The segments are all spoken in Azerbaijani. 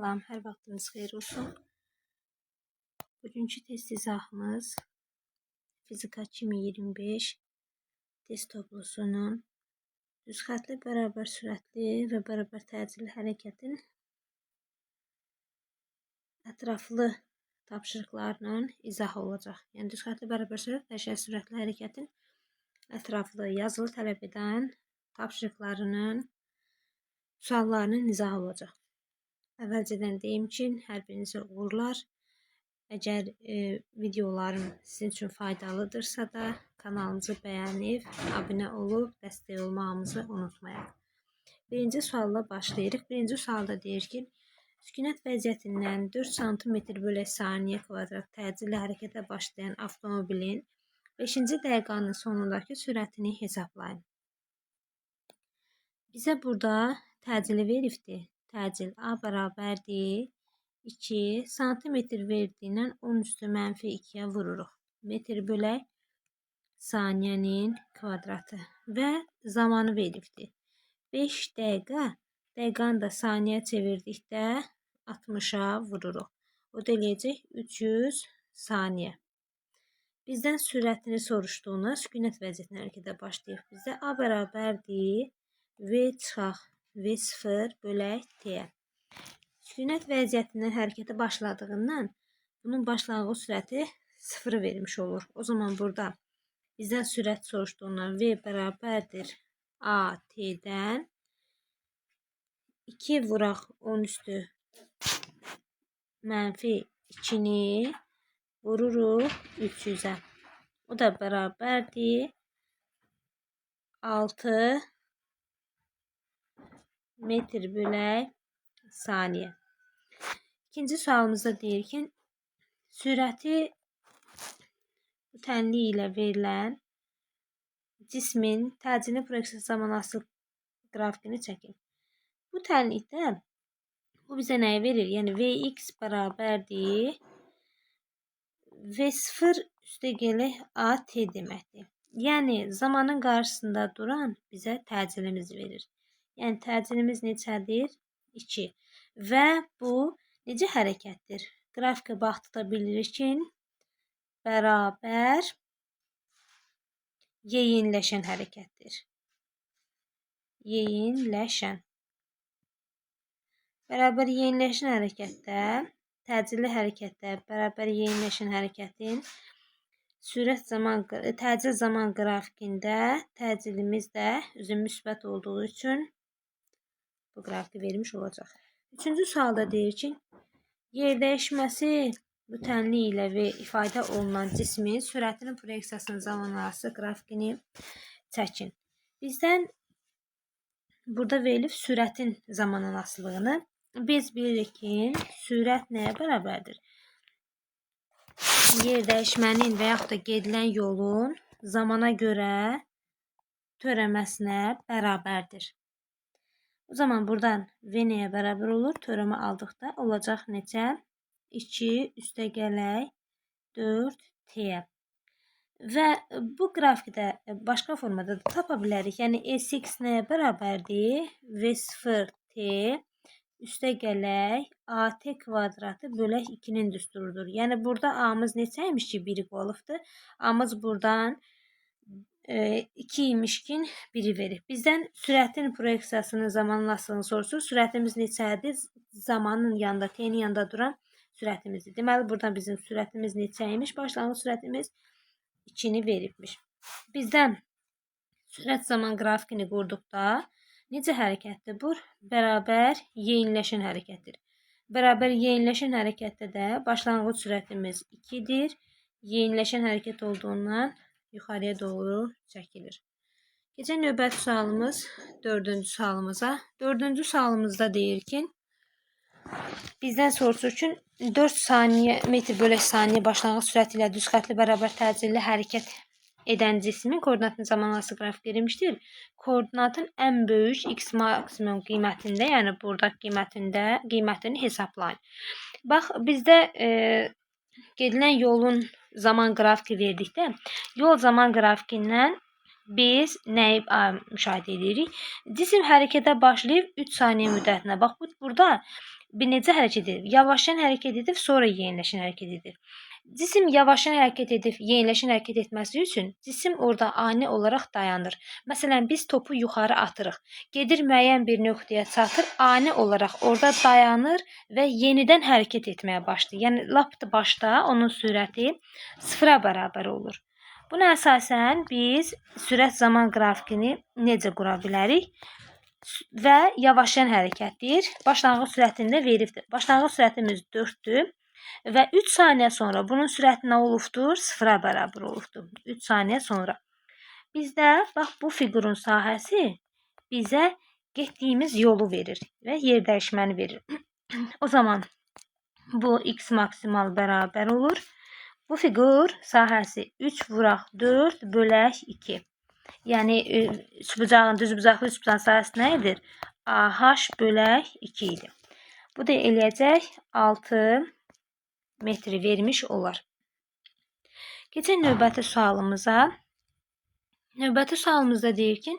Salam, hər vaxtınız xeyir olsun. Bugünkü test izahımız Fizika 2025 test toplusunun düz xətli, bərabər sürətli və bərabər təcili hərəkətin ətraflı tapşırıqlarının izahı olacaq. Yəni düz xətli, bərabər sürət, dəyişən sürətli hərəkətin ətraflı yazılı tələb edən tapşırıqlarının suallarının izahı olacaq. Əvvəlcədən deyim ki, hər birinizə uğurlar. Əgər videolarım sizin üçün faydalıdırsa da kanalımızı bəyənib, abunə olub, dəstək olmağımızı unutmayaq. Birinci sualla başlayırıq. Birinci sualda deyir ki, sükunət vəziyyətindən 4 cm/saniyə kvadrat təcili hərəkətə başlayan avtomobilin 5-ci dəqiqənin sonundakı sürətini hesablayın. Bizə burada təcili veribdir. Təcil A bərabərdir 2 sm verdiyindən 10 üstü mənfi 2-yə vururuq. Metr bölək saniyənin kvadratı və zamanı veribdir. 5 dəqiqə, dəqiqanı da saniyə çevirdikdə 60-a vururuq. O da eləyəcək 300 saniyə. Bizdən sürətini soruşduğunda sükunət vəziyyətinə hərəkətə başlayıb. Bizdə A bərabərdir V çıxaq V0 bölək T. Sükunət vəziyyətindən hərəkətə başladığından bunun başlanğıc sürəti 0 verilmiş olur. O zaman burada bizdən sürət soruşduğundan V bərabərdir AT-dən 2 vuraq 10 üstü mənfi 2-ni vururuq 300-ə. O da bərabərdir 6 metr bölək saniyə. İkinci sualımızda deyir ki, sürəti tənliyi ilə verilən cismin təcili proyeksiya zamanı asılı qrafikini çəkin. Bu tənlikdə bu bizə nəyi verir? Yəni Vx bərabərdir V0 üstə gələk AT deməkdir. Yəni zamanın qarşısında duran bizə təcilimizi verir. Yəni təcilimiz neçədir? 2. Və bu necə hərəkətdir? Qrafika baxdıqda bilirik ki, bərabər yeyinləşən hərəkətdir. Yeyinləşən. Bərabər yeyinləşən hərəkətdə, təcili hərəkətdə, bərabər yeyinləşən hərəkətin təcil zaman qrafikində təcilimiz də üzü müsbət olduğu üçün bu qrafiki vermiş olacaq. Üçüncü sualda deyir ki, yer dəyişməsi bu tənlik ilə ifadə olunan cismin sürətinin proyeksiyasının zamanarası qrafikini çəkin. Bizdən burada verilib sürətin zamanarasılığını. Biz bilirik ki, sürət nəyə bərabərdir? Yer dəyişmənin və yaxud da gedilən yolun zamana görə törəməsinə bərabərdir. O zaman buradan V nəyə bərabər olur? Törəmə aldıqda olacaq neçə? 2 üstə gələk 4T. Və bu qrafikdə başqa formada da tapa bilərik. Yəni Sx nəyə bərabərdir? V0T üstə gələk AT kvadratı bölək 2-nin düsturudur. Yəni burada A'mız neçəymiş ki? 1 qoyulubdur. A'mız buradan 2 imiş ki 1'i verir. Bizdən sürətin proyeksiyasının zamanın asılını soruşur. Sürətimiz neçədir? Zamanın yanında, T'nin yanında duran sürətimizdir. Deməli, buradan bizim sürətimiz neçəymiş? Başlanğıc sürətimiz 2-ni veribmiş. Bizdən sürət zaman qrafikini qurduqda necə hərəkətdir bu? Bərabər yeyinləşən hərəkətdir. Bərabər yeyinləşən hərəkətdə də başlanğıc sürətimiz 2-dir. Yeyinləşən hərəkət olduğundan yuxarıya doğru çəkilir. Keçən növbəti sualımız 4-cü sualımıza. 4-cü sualımızda deyir ki, bizdən soruşur ki, 4 saniyə metr bölək saniyə başlanğıc sürəti ilə düz xətli bərabər təcilli hərəkət edən cismin koordinatının zamanarası qrafik verilmişdir. Koordinatın ən böyük x maksimum qiymətində, yəni burada qiymətini hesablayın. Bax, bizdə gedilən yolun zaman qrafiki verdikdə, yol zaman qrafikindən biz nəyi müşahidə edirik? Cisim hərəkətə başlayıb 3 saniyə müddətinə. Bax, burada bir necə hərəkət edir? Yavaşdan hərəkət edib, sonra yeniləşən hərəkət edir. Cisim yavaşdan hərəkət edib, yeniləşən hərəkət etməsi üçün cisim orada ani olaraq dayanır. Məsələn, biz topu yuxarı atırıq. Gedir müəyyən bir nöqtəyə çatır, ani olaraq orada dayanır və yenidən hərəkət etməyə başlayır. Yəni lap başda onun sürəti 0-a bərabər olur. Buna əsasən biz sürət zaman qrafikini necə qura bilərik? Və yavaşlayan hərəkətdir. Başlanğıc sürətini də veribdir. Başlanğıc sürətimiz 4-dür. Və 3 saniyə sonra bunun sürəti nə olubdur? 0-a bərabər olubdur. 3 saniyə sonra. Bizdə bax bu fiqurun sahəsi bizə getdiyimiz yolu verir və yer dəyişməni verir. O zaman bu x maksimal bərabər olur. Bu fiqur sahəsi 3 vuraq 4 bölək 2. Yəni üçbucağın, düzbucaqlı üçbucağın sahəsi nə edir? AH bölək 2 idi. Bu da eləyəcək 6 metri vermiş olar. Keçək növbəti sualımıza. Növbəti sualımızda deyir ki,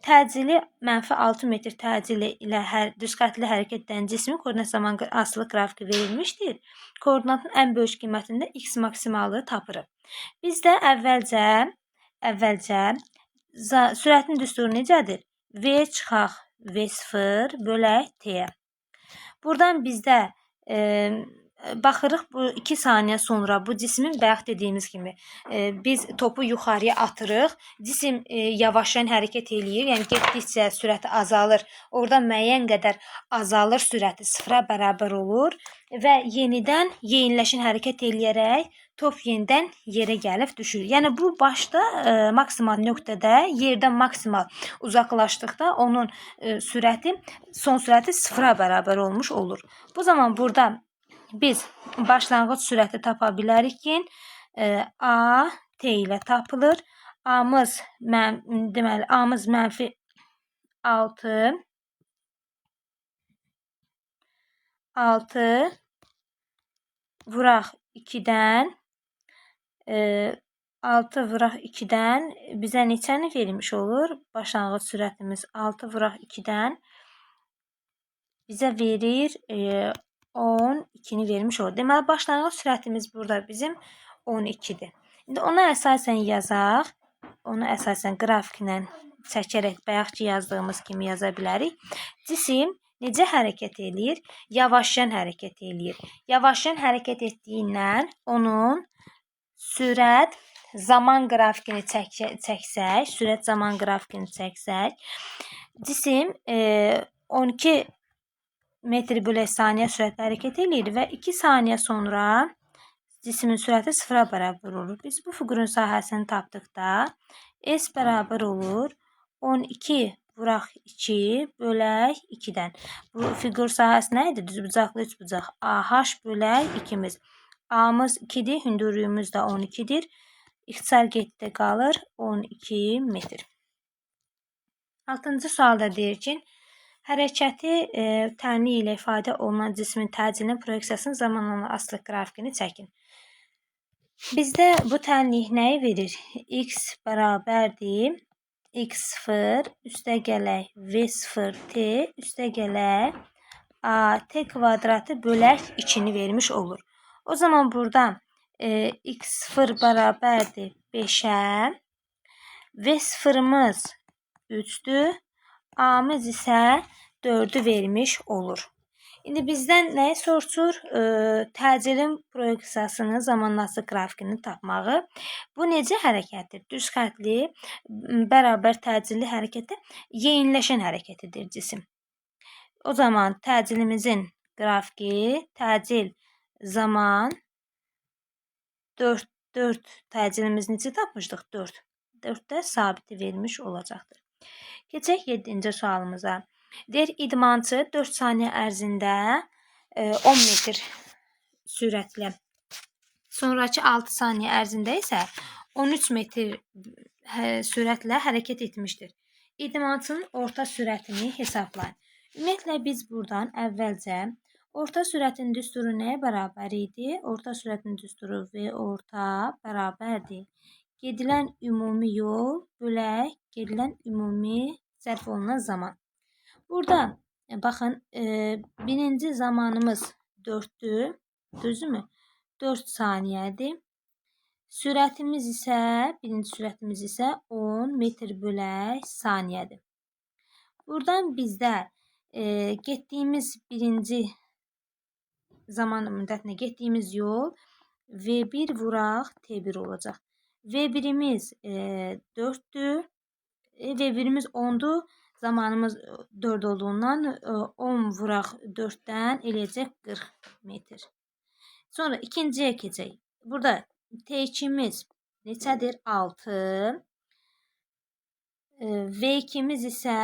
təcili -6 metr təcili ilə düzxətli hərəkət edən cismin koordinat zaman asılı qrafiki verilmişdir. Koordinatın ən böyük qiymətində x maksimalı tapırıq. Bizdə əvvəlcə sürətin düsturu necədir? V çıxaq V0 bölək T. Buradan bizdə baxırıq bu 2 saniyə sonra bu cismin bayaq dediyimiz kimi biz topu yuxarıya atırıq. Cisim yavaşlayan hərəkət eləyir. Yəni getdikcə sürəti azalır. Orada müəyyən qədər azalır, sürəti 0-a bərabər olur və yenidən yeniləşən hərəkət eləyərək top yenidən yerə gəlib düşür. Yəni bu başda maksimal nöqtədə yerdən maksimal uzaqlaşdıqda onun sürəti, son sürəti 0-a bərabər olmuş olur. Bu zaman burada biz başlanğıc sürəti tapa bilərik ki, A T ilə tapılır. A'mız deməli A'mız -6 vuraq 2-dən 6 vuraq 2-dən bizə neçəni vermiş olur? Başlanğıc sürətimiz 6 vuraq 2-dən bizə verir 12-ni vermiş olur. Deməli, başlanğıc sürətimiz burada bizim 12-dir. İndi ona əsasən yazaq. Onu əsasən qrafiklə çəkərək bayaqki yazdığımız kimi yaza bilərik. Cisim necə hərəkət eləyir? Yavaşlayan hərəkət eləyir. Yavaşlayan hərəkət etdiyindən onun sürət zaman qrafikini çəksək, sürət zaman qrafikini çəksək, cisim 12 metr bölək saniyə sürətlə hərəkət eləyir və 2 saniyə sonra cismin sürəti 0-a bərabər olur. Biz bu fiqurun sahəsini tapdıqda S bərabər olur 12 vuraq 2 bölək 2-dən. Bu fiqur sahəsi nə idi? Düzbucaqlı üçbucaq. AH bölək 2-miz. A'mız 2-dir, hündürlüyümüz də 12-dir. İxtisar getdi qalır 12 metr. 6-cı sualda deyir ki, hərəkəti tənlik ilə ifadə olunan cismin təcilinin proyeksiyasının zamanla asılı qrafikini çəkin. Bizdə bu tənlik nəyi verir? X bərabərdir x0 üstə gələk v0t üstə gələk at kvadratı bölək 2-ni vermiş olur. O zaman burada x0 bərabərdir 5-ə, v0-ımız 3-dür, a'mız isə 4-ü vermiş olur. İndi bizdən nəyi soruşur? Təcilin proyeksiyasının zamanlaması qrafikini tapmağı. Bu necə hərəkətdir? Düz xətli, bərabər təcilli hərəkətdə yeniləşən hərəkətidir cisim. O zaman təcilimizin qrafiki, təcil zaman 4 təcilimiz necə tapmışdıq? 4. 4-də sabiti vermiş olacaqdır. Keçək 7-ci sualımıza. Deyir, idmançı 4 saniyə ərzində 10 metr sürətlə, sonraki 6 saniyə ərzində isə 13 metr sürətlə hərəkət etmişdir. İdmançının orta sürətini hesablayın. Ümumiyyətlə, biz buradan əvvəlcə orta sürətin düsturu nəyə bərabər idi? Orta sürətin düsturu V orta bərabərdir. Gedilən ümumi yol bölək gedilən ümumi sərf olunan zaman. Burada Baxın, birinci zamanımız 4'tür. Düzmü? 4 saniyədir. Sürətimiz isə, birinci sürətimiz isə 10 metr bölək saniyədir. Buradan bizdə getdiyimiz birinci zaman müddətinə getdiyimiz yol V1 vuraq T1 olacaq. V1'imiz 4'tür. V1'imiz 10'dur. Zamanımız 4 olduğundan 10 vuraq 4'dən eləyəcək 40 metr. Sonra ikinciyə keçək. Burada T2'miz neçədir? 6. V2'miz isə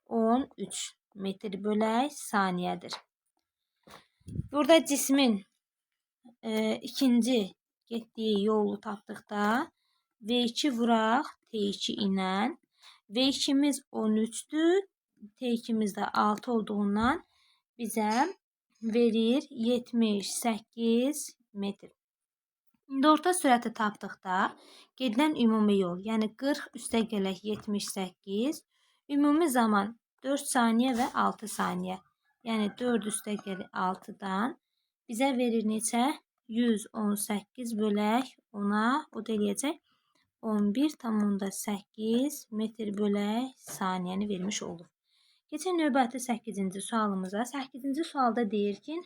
13 metr bölək saniyədir. Burada cismin ikinci getdiyi yolu tapdıqda V2 vuraq T2 ilə. V2'miz 13'dür. T2'miz də 6 olduğundan bizə verir 78 metr. İndi orta sürəti tapdıqda gedilən ümumi yol, yəni 40 üstə gələk 78, ümumi zaman 4 saniyə və 6 saniyə. Yəni 4 üstə gələk 6-dan bizə verir neçə? 118 bölək 10-a, o da eləyəcək 11,8 metr bölək saniyəni vermiş olur. Keçək növbəti 8-ci sualımıza. 8-ci sualda deyir ki,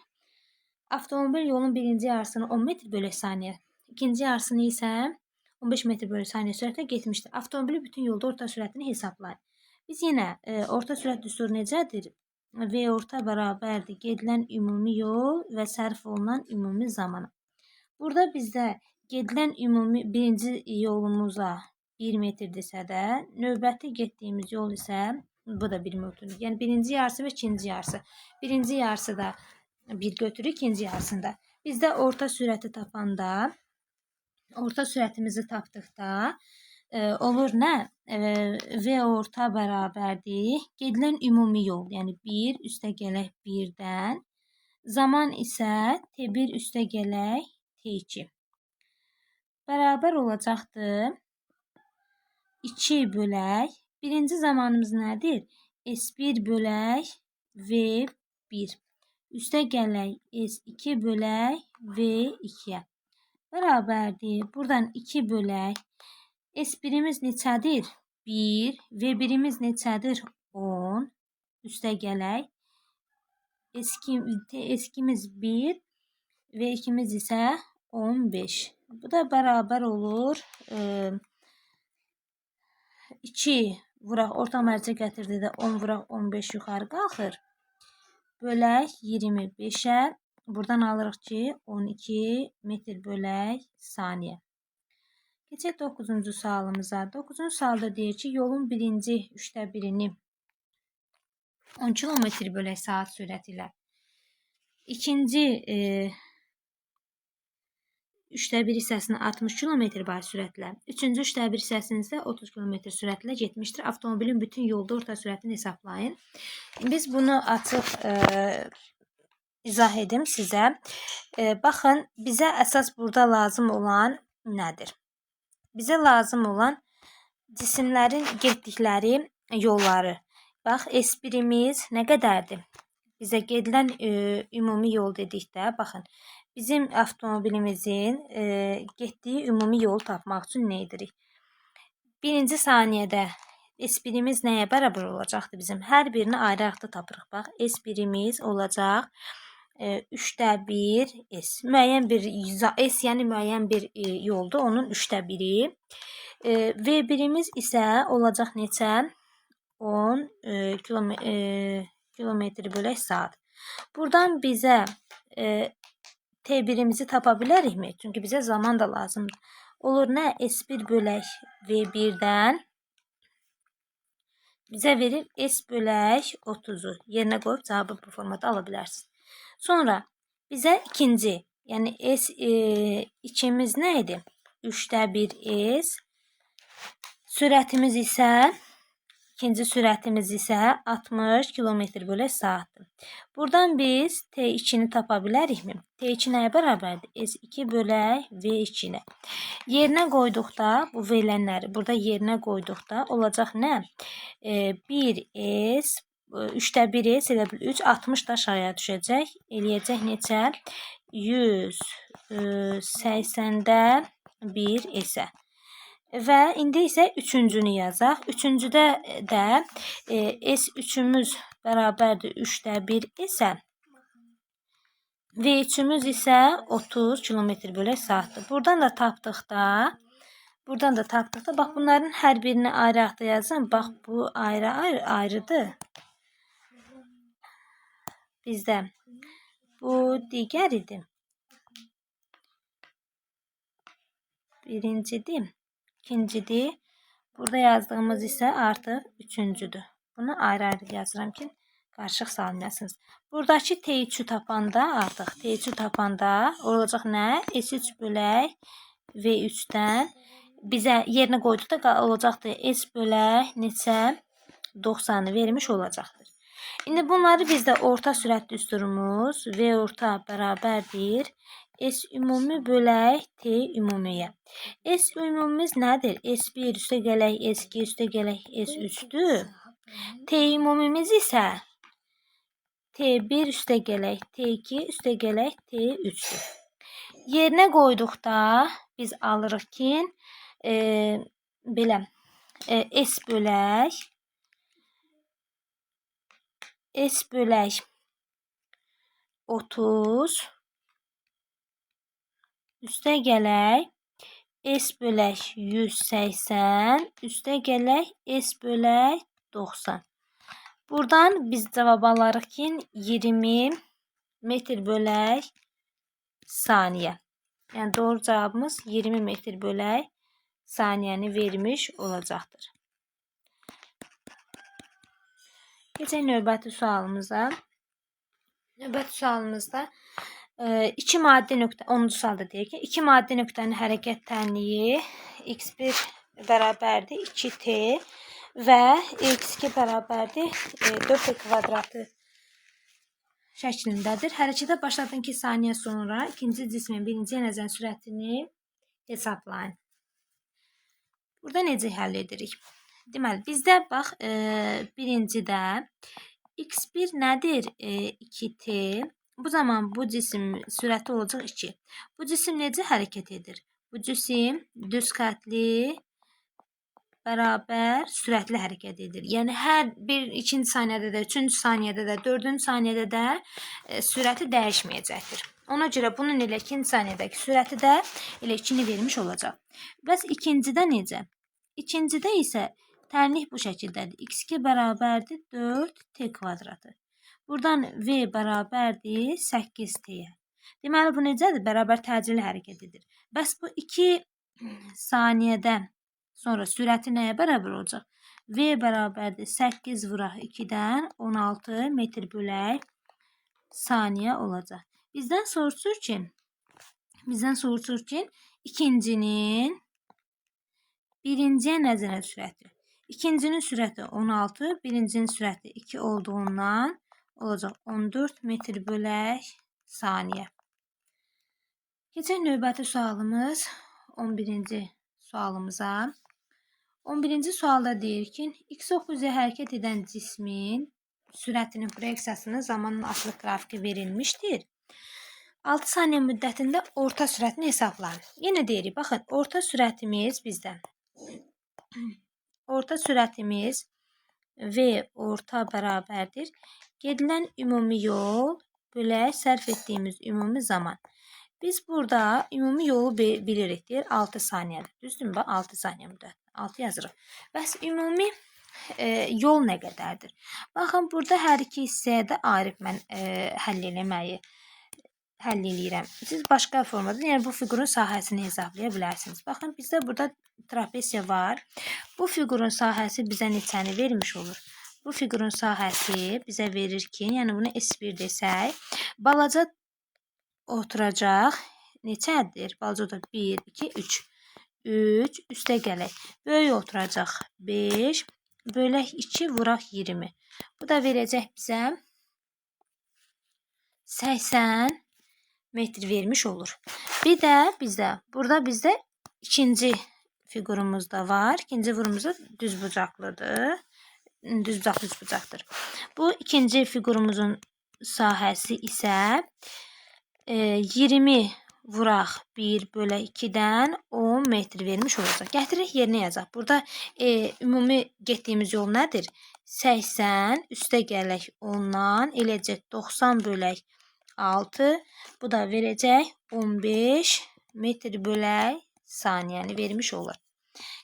avtomobil yolun birinci yarısını 10 metr bölək saniyə, ikinci yarısını isə 15 metr bölək saniyə sürətlə getmişdir. Avtomobili bütün yolda orta sürətini hesablayın. Biz yenə orta sürət düsturu necədir? V orta bərabərdir gedilən ümumi yol və sərf olunan ümumi zamana. Burada bizdə gedilən ümumi birinci yolumuza 1 metrdirsə də, növbəti getdiyimiz yol isə bu da 1 metrdir. Yəni birinci yarısı və ikinci yarısı. Birinci yarısı da 1 götürür, ikinci yarısında. Bizdə orta sürəti tapanda, orta sürətimizi tapdıqda olur nə? V orta bərabərdir gedilən ümumi yol. Yəni 1 üstə gələk 1-dən. Zaman isə T1 üstə gələk T2. Bərabər olacaqdır 2 bölək. Birinci zamanımız nədir? S1 bölək V1. Üstə gələk S2 bölək V2-yə. Bərabərdir. Buradan 2 bölək. S1'imiz neçədir? 1. V1'imiz neçədir? 10. Üstə gələk. S2'miz 1. V2'miz isə 15. Bu da bərabər olur 2 vuraq orta mərcə gətirdidə 10 vuraq 15 yuxarı qalxır. Bölək 25-ə. Buradan alırıq ki 12 metr bölək saniyə. Keçək 9-cu sualımıza. 9-cu sualda deyir ki, yolun birinci 1/3-ni 10 km bölək saat sürəti ilə, ikinci 1/3 hissəsini 60 km sürətlə, üçüncü 1/3 hissəsini isə 30 km sürətlə getmişdir. Avtomobilin bütün yolda orta sürətini hesablayın. Biz bunu açıq izah edim sizə. Baxın, bizə əsas burada lazım olan nədir? Bizə lazım olan cisimlərin getdikləri yolları. Bax, S1'imiz nə qədərdir? Bizə gedilən ümumi yol dedikdə, baxın, bizim avtomobilimizin getdiyi ümumi yolu tapmaq üçün nə edirik? Birinci saniyədə S1'imiz nəyə bərabər olacaqdır bizim? Hər birini ayrı-ayrı tapırıq. Bax, S1'imiz olacaq 3/1 S. Müəyyən bir S, yəni müəyyən bir yoldur, onun 3/1-i. V1'imiz isə olacaq neçə? 10 kilometr bölək saat. Buradan bizə T1'imizi tapa bilərikmi? Çünki bizə zaman da lazımdır. Olur nə? S1 bölək V1'dən bizə verir S bölək 30'u. Yerinə qoyub cavabı bu formada ala bilərsiniz. Sonra bizə ikinci, yəni S2'miz nə idi? 3/1 S. Sürətimiz isə, ikinci sürətimiz isə 60 km bölək saatdır. Buradan biz T2'ni tapa bilərikmi? T2 nəyə bərabərdir? S2 bölək V2 ilə. Yerinə qoyduqda, bu verilənləri burada yerinə qoyduqda olacaq nə? 1S 3'də 1 elə bil 3, 60 da aşağıya düşəcək. Eləyəcək neçə? 180-də 1 isə. Və indi isə üçüncünü yazaq. Üçüncüdə də S3-ümüz bərabərdir 3'də 1 isə V3-ümüz isə 30 km/saatdır. Buradan da tapdıqda bax bunların hər birini ayrı-ayrı yazın. Bax bu ayrı-ayrıdır. Bizdə bu digər idi. Birincidir, ikincidir. Burada yazdığımız isə artıq üçüncüdür. Bunu ayrı-ayrı yazıram ki, qarışıq salmayasınız. Buradakı T3'ü tapanda artıq T3'ü tapanda olacaq nə? S3 bölək V3'dən bizə yerinə qoyduqda olacaqdır S bölək neçə? 90'ı vermiş olacaqdır. İndi bunları bizdə orta sürət düsturumuz V orta bərabərdir S ümumi bölək T ümumiyə. S ümumimiz nədir? S1 üstə gələk S2 üstə gələk S3'dür. T ümumimiz isə T1 üstə gələk T2 üstə gələk T3'dür. Yerinə qoyduqda biz alırıq ki, belə S bölək 30 üstə gələk S bölək 180 üstə gələk S bölək 90. Buradan biz cavab alırıq ki 20 metr bölək saniyə. Yəni doğru cavabımız 20 metr bölək saniyəni vermiş olacaqdır. Keçək növbəti sualımıza. Növbəti sualımızda 2 maddi nöqtə, 10-cu sualda deyək ki, 2 maddi nöqtənin hərəkət tənliyi x1 bərabərdir 2t və x2 bərabərdir 4t kvadratı şəklindədir. Hərəkətə başladığı 2 saniyə sonra ikinci cismin birinci yanacaq sürətini hesablayın. Burada necə həll edirik? Deməli, bizdə bax birincidə x1 nədir? 2t. Bu zaman bu cisim sürəti olacaq 2. Bu cisim necə hərəkət edir? Bu cisim düz xətli bərabər sürətli hərəkət edir. Yəni hər bir ikinci saniyədə də, üçüncü saniyədə də, dördüncü saniyədə də sürəti dəyişməyəcəkdir. Ona görə bunun ilə ikinci saniyədəki sürəti də elə 2-ni vermiş olacaq. Bəs ikincidə necə? İkincidə isə tənlik bu şəkildədir. x2 bərabərdir 4t kvadratı. Buradan v bərabərdir 8t-yə. Deməli, bu necədir? Bərabər təcili hərəkət edir. Bəs bu 2 saniyədə sonra sürəti nəyə bərabər olacaq? V bərabərdir 8 vuraq 2-dən 16 metr bölək saniyə olacaq. Bizdən soruşur ki, ikincinin birinciyə nəzərən sürəti. İkincinin sürəti 16, birincinin sürəti 2 olduğundan olacaq 14 metr bölək saniyə. Keçək növbəti sualımız 11-ci sualımıza. 11-ci sualda deyir ki, x9-ya hərəkət edən cismin sürətinin proyeksiyasının zamanın asılı qrafiki verilmişdir. 6 saniyə müddətində orta sürətini hesablayın. Yenə deyirik, baxın, orta sürətimiz bizdə. Orta sürətimiz V orta bərabərdir. Gedilən ümumi yol bölək sərf etdiyimiz ümumi zaman. Biz burada ümumi yolu bilirik, deyir 6 saniyədir. Düzdürmü? 6 saniyə müddət. 6 yazırıq. Bəs ümumi yol nə qədərdir? Baxın, burada hər iki hissəyə də ayrı mən həll eləyirəm. Siz başqa formada, yəni bu fiqurun sahəsini hesablaya bilərsiniz. Baxın, bizdə burada trapesiya var. Bu fiqurun sahəsi bizə neçəni vermiş olur? Bu fiqurun sahəsi bizə verir ki, yəni bunu S1 desək, balaca oturacaq neçədir? Balaca oturacaq 1, 2, 3. 3 üstə gələk. Böyük oturacaq 5, bölək 2 vuraq 20. Bu da verəcək bizə 80 metr vermiş olur. Bir də burada ikinci fiqurumuz da var. İkinci fiqurumuz da düzbucaqlıdır. düzbucaqdır. Bu ikinci fiqurumuzun sahəsi isə 20 vuraq 1 bölü 2-dən 10 metr vermiş olacaq. Gətirək yerinə yazaq. Burada ümumi getdiyimiz yol nədir? 80 üstə gələk 10-dan eləcək 90 bölək 6. Bu da verəcək 15 metr bölək saniyəni vermiş olur.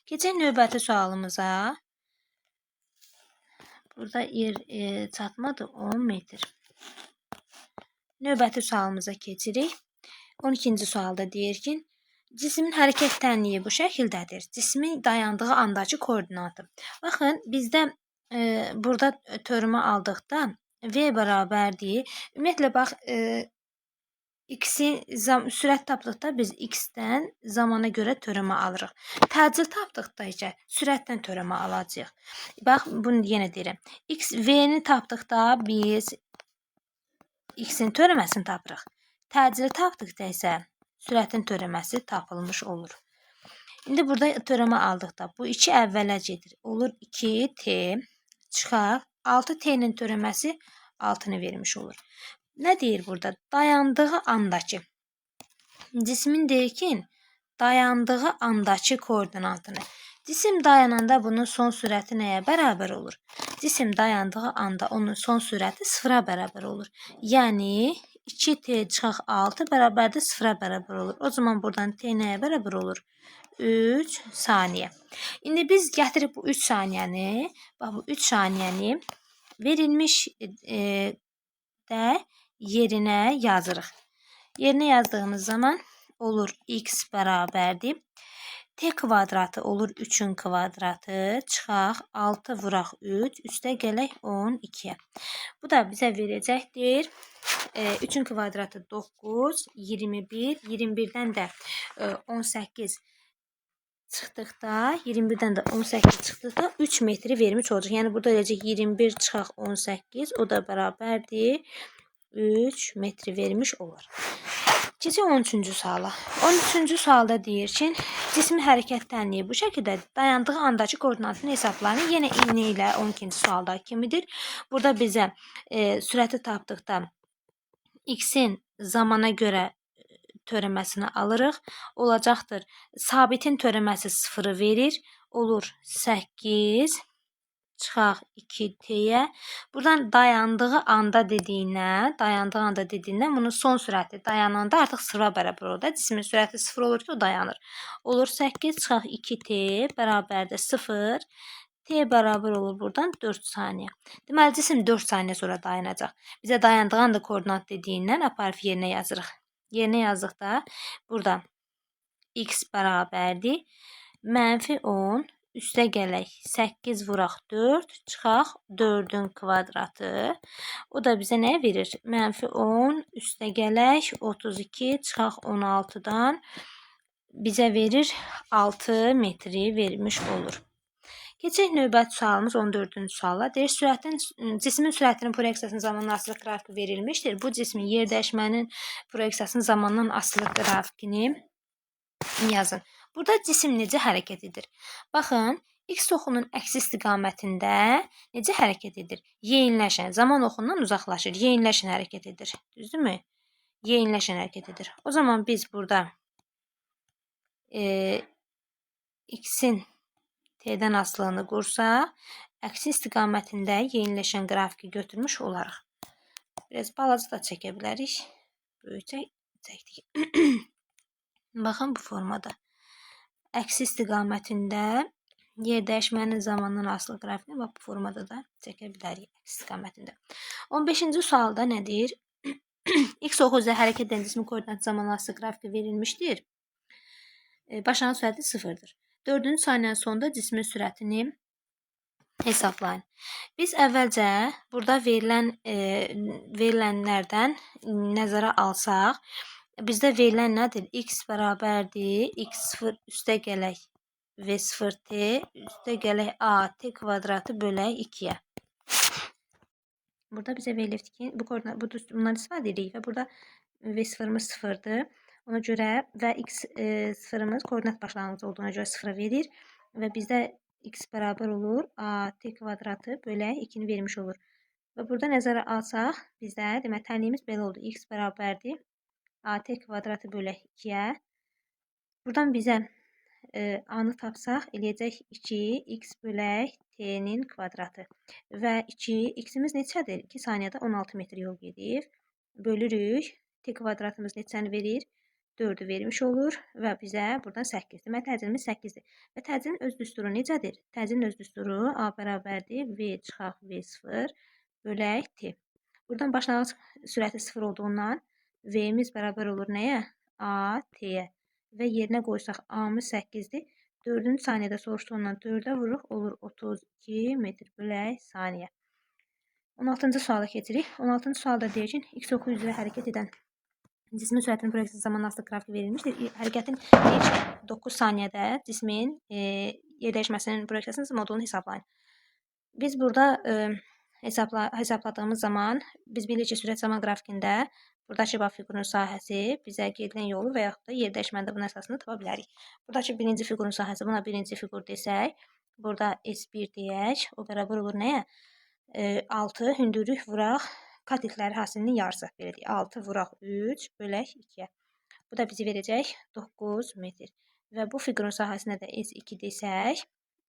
Keçək növbəti sualımıza. Burada yer çatmadı 10 metr. Növbəti sualımıza keçirik. 12-ci sualda deyir ki, cismin hərəkət tənliyi bu şəkildədir. Cismin dayandığı andakı koordinatı. Baxın, bizdə burada teoremi aldıqda V bərabərdir. Ümumiyyətlə, bax, sürət tapdıqda biz x-dən zamana görə teoremi alırıq. Təcil tapdıqda isə sürətdən teoremi alacağıq. Bax, bunu yenə deyirəm. V-ni tapdıqda biz x-in teoreməsini tapırıq. Təcili tapdıqda isə sürətin teoreməsi tapılmış olur. İndi burada teoremi aldıqda bu 2 əvvələ gedir. Olur 2t çıxar. 6t-nin teoreməsi 6-nı vermiş olur. Nə deyir burada? Dayandığı andakı. Cismin deyir ki, dayandığı andakı koordinatını. Cisim dayananda bunun son sürəti nəyə bərabər olur? Cisim dayandığı anda onun son sürəti 0-a bərabər olur. Yəni 2t çıxaq 6 bərabərdir 0-a bərabər olur. O zaman buradan t nəyə bərabər olur? 3 saniyə. İndi biz gətirib bu 3 saniyəni, bax bu 3 saniyəni verilmiş də yerinə yazırıq. Yerinə yazdığımız zaman olur x bərabərdir. T kvadratı olur 3-ün kvadratı. Çıxaq 6 vuraq 3. Üstə gələk 12-yə. Bu da bizə verəcəkdir. 3-ün kvadratı 9, 21. 21-dən də 18 çıxdıqda, 21-dən də 18 çıxdıqda 3 metri vermiş olacaq. Yəni burada eləcək 21 çıxaq 18. O da bərabərdir 3 metri vermiş olur. Keçək 13-cü suala. 13-cü sualda deyir ki, cismin hərəkət tənliyi bu şəkildə dayandığı andakı koordinatını hesablayın. Yenə eyni ilə 12-ci sualda kimidir. Burada bizə sürəti tapdıqda x-in zamana görə teoreməsini alırıq. Olacaqdır. Sabitin teoreməsi 0-ı verir. Olur 8 çıxaq 2t-yə. Buradan dayandığı anda dediyindən bunun son sürəti dayananda artıq 0-a bərabər olur da. Cismin sürəti 0 olur ki, o dayanır. Olur 8 çıxaq 2t bərabərdir 0. T bərabər olur buradan 4 saniyə. Deməli, cisim 4 saniyə sonra dayanacaq. Bizə dayandığı anda koordinat dediyindən aparıb yerinə yazırıq. Yerinə yazdıqda burada x bərabərdir. -10 üstə gələk 8 vuraq 4 çıxaq 4-ün kvadratı. O da bizə nə verir? -10 üstə gələk 32 çıxaq 16-dan bizə verir 6 metri vermiş olur. Keçək növbəti sualımız 14-cü suala. Deyir, cismin sürətinin proyeksiyasının zamandan asılı qrafiki verilmişdir. Bu cismin yer dəyişmənin proyeksiyasının zamandan asılı qrafikini yazın. Burada cisim necə hərəkət edir? Baxın, x oxunun əksi istiqamətində necə hərəkət edir? Yeyinləşən, zaman oxundan uzaqlaşır, yeyinləşən hərəkət edir. Düzdürmü? Yeyinləşən hərəkət edir. O zaman biz burada x-in t-dən asılılığını qursaq, əksi istiqamətində yeyinləşən qrafiki götürmüş olarıq. Biraz balaca da çəkə bilərik. Böyük çəkdik. Baxın, bu formada. Əksi istiqamətində yer dəyişmənin zamandan asılı qrafikini bu formada da çəkə bilərik əksi istiqamətində. 15-ci sualda nə deyir? X oxu üzrə hərəkət edən cismin koordinat zamandan asılı qrafiki verilmişdir. Başlanğıc sürəti 0-dır. 4-cü saniyənin sonunda cismin sürətini hesablayın. Biz əvvəlcə burada verilənlərdən nəzərə alsaq, bizdə verilən nədir? X bərabərdir. X0 üstə gələk V0t üstə gələk AT kvadratı bölək 2-yə. Burada bizə verilibdir ki, bundan istifadə edirik və burada V0-ımız 0-dır. Ona görə və X0-ımız koordinat başlanğıcı olduğuna görə 0 verir və bizdə x bərabər olur at kvadratı bölək 2-ni vermiş olur. Və burada nəzərə alsaq, bizdə demək tənliyimiz belə oldu. X bərabərdir at kvadratı bölək 2-yə. Buradan bizə a-nı tapsaq, eləyəcək 2x bölək t-nin kvadratı. Və 2, x-imiz neçədir? 2 saniyədə 16 metr yol gedir. Bölürük. T kvadratımız neçəni verir? 4-ü vermiş olur və bizə buradan 8. Demək, təcilimiz 8-dir. Və təcilin öz düsturu necədir? Təcilin öz düsturu a bərabərdir v çıxaq v0 bölək t. Buradan başlanğıc sürəti 0 olduğundan v-miz bərabər olur nəyə? A, t-yə. Və yerinə qoysaq a-mız 8-dir. 4-cü saniyədə soruşduğundan 4-ə vururuq, olur 32 metr bölək saniyə. 16-cı suala keçirik. 16-cı sualda deyir ki, x oxu üzrə hərəkət edən cismin sürətinin proyeksiya zamanlaması qrafiki verilmişdir. Hərəkətin ilk 9 saniyədə cismin yer dəyişməsinin proyeksiyasının modulunu hesablayın. Biz burada hesabladığımız zaman biz bilirik ki, sürət zaman qrafikində buradakı fiqurun sahəsi bizə gedilən yolu və yaxud da yer dəyişməndə bunun əsasını tapa bilərik. Buradakı birinci fiqurun sahəsi, buna birinci fiqur desək, burada S1 deyək, o bərabər olur nəyə? 6 hündürlük vuraq katikləri hasilinin yarısı. Belə deyək, 6 vuraq 3 bölək 2-yə. Bu da bizi verəcək 9 metr. Və bu fiqurun sahəsinə də S2 desək,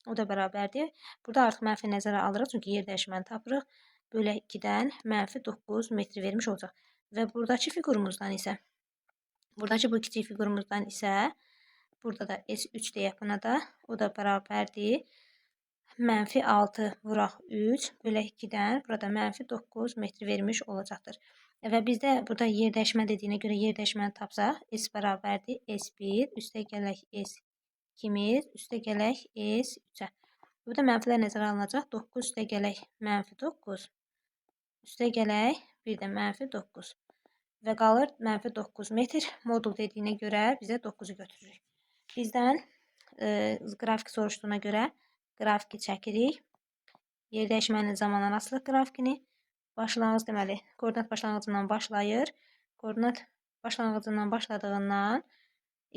o da bərabərdir. Burada artıq mənfi nəzərə alırıq, çünki yer dəyişməni tapırıq. Bölək 2-dən mənfi 9 metr vermiş olacaq. Və buradakı fiqurumuzdan isə, buradakı bu kiçik fiqurumuzdan isə, burada da S3 deyək buna da, o da bərabərdir. Mənfi 6 vuraq 3 bölək 2-dən burada mənfi 9 metr vermiş olacaqdır. Və bizdə burada yer dəyişmə dediyinə görə yer dəyişməni tapsaq, S bərabərdir S1 üstə gələk S2-miz üstə gələk S3-ə. Burada mənfilər nəzərə alınacaq. 9 üstə gələk mənfi 9 üstə gələk bir də mənfi 9 və qalır mənfi 9 metr. Modul dediyinə görə bizə 9-u götürürük. Bizdən qrafik soruşduğuna görə qrafiki çəkirik. Yer dəyişmənin zamanla asılıq qrafikini. Başlanğıc deməli, koordinat başlanğıcından başlayır. Koordinat başlanğıcından başladığından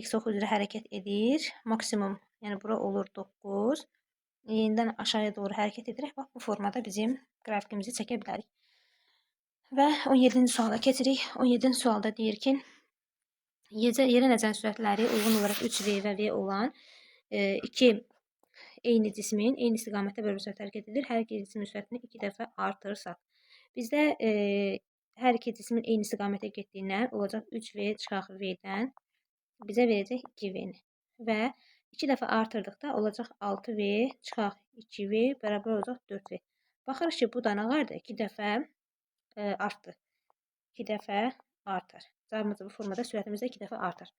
x oxu üzrə hərəkət edir. Maksimum, yəni bura olur 9. Yenidən aşağıya doğru hərəkət edərək bax bu formada bizim qrafikimizi çəkə bilərik. Və 17-ci suala keçirik. 17-ci sualda deyir ki, yerə nəzən sürətləri uyğun olaraq 3v və v olan iki eyni cismin eyni istiqamətdə bərabər sürətlə hərəkət edir. Hər iki cismin sürətini 2 dəfə artırsaq. Bizdə hər iki cismin eyni istiqamətə getdiyindən olacaq 3v çıxaq v-dən bizə verəcək 2v-ni. Və 2 dəfə artırdıqda olacaq 6v çıxaq 2v bərabər olacaq 4v. Baxırıq ki, bu da nə vardı? 2 dəfə artdı. 2 dəfə artar. Cavabımız bu formada sürətimiz də 2 dəfə artar.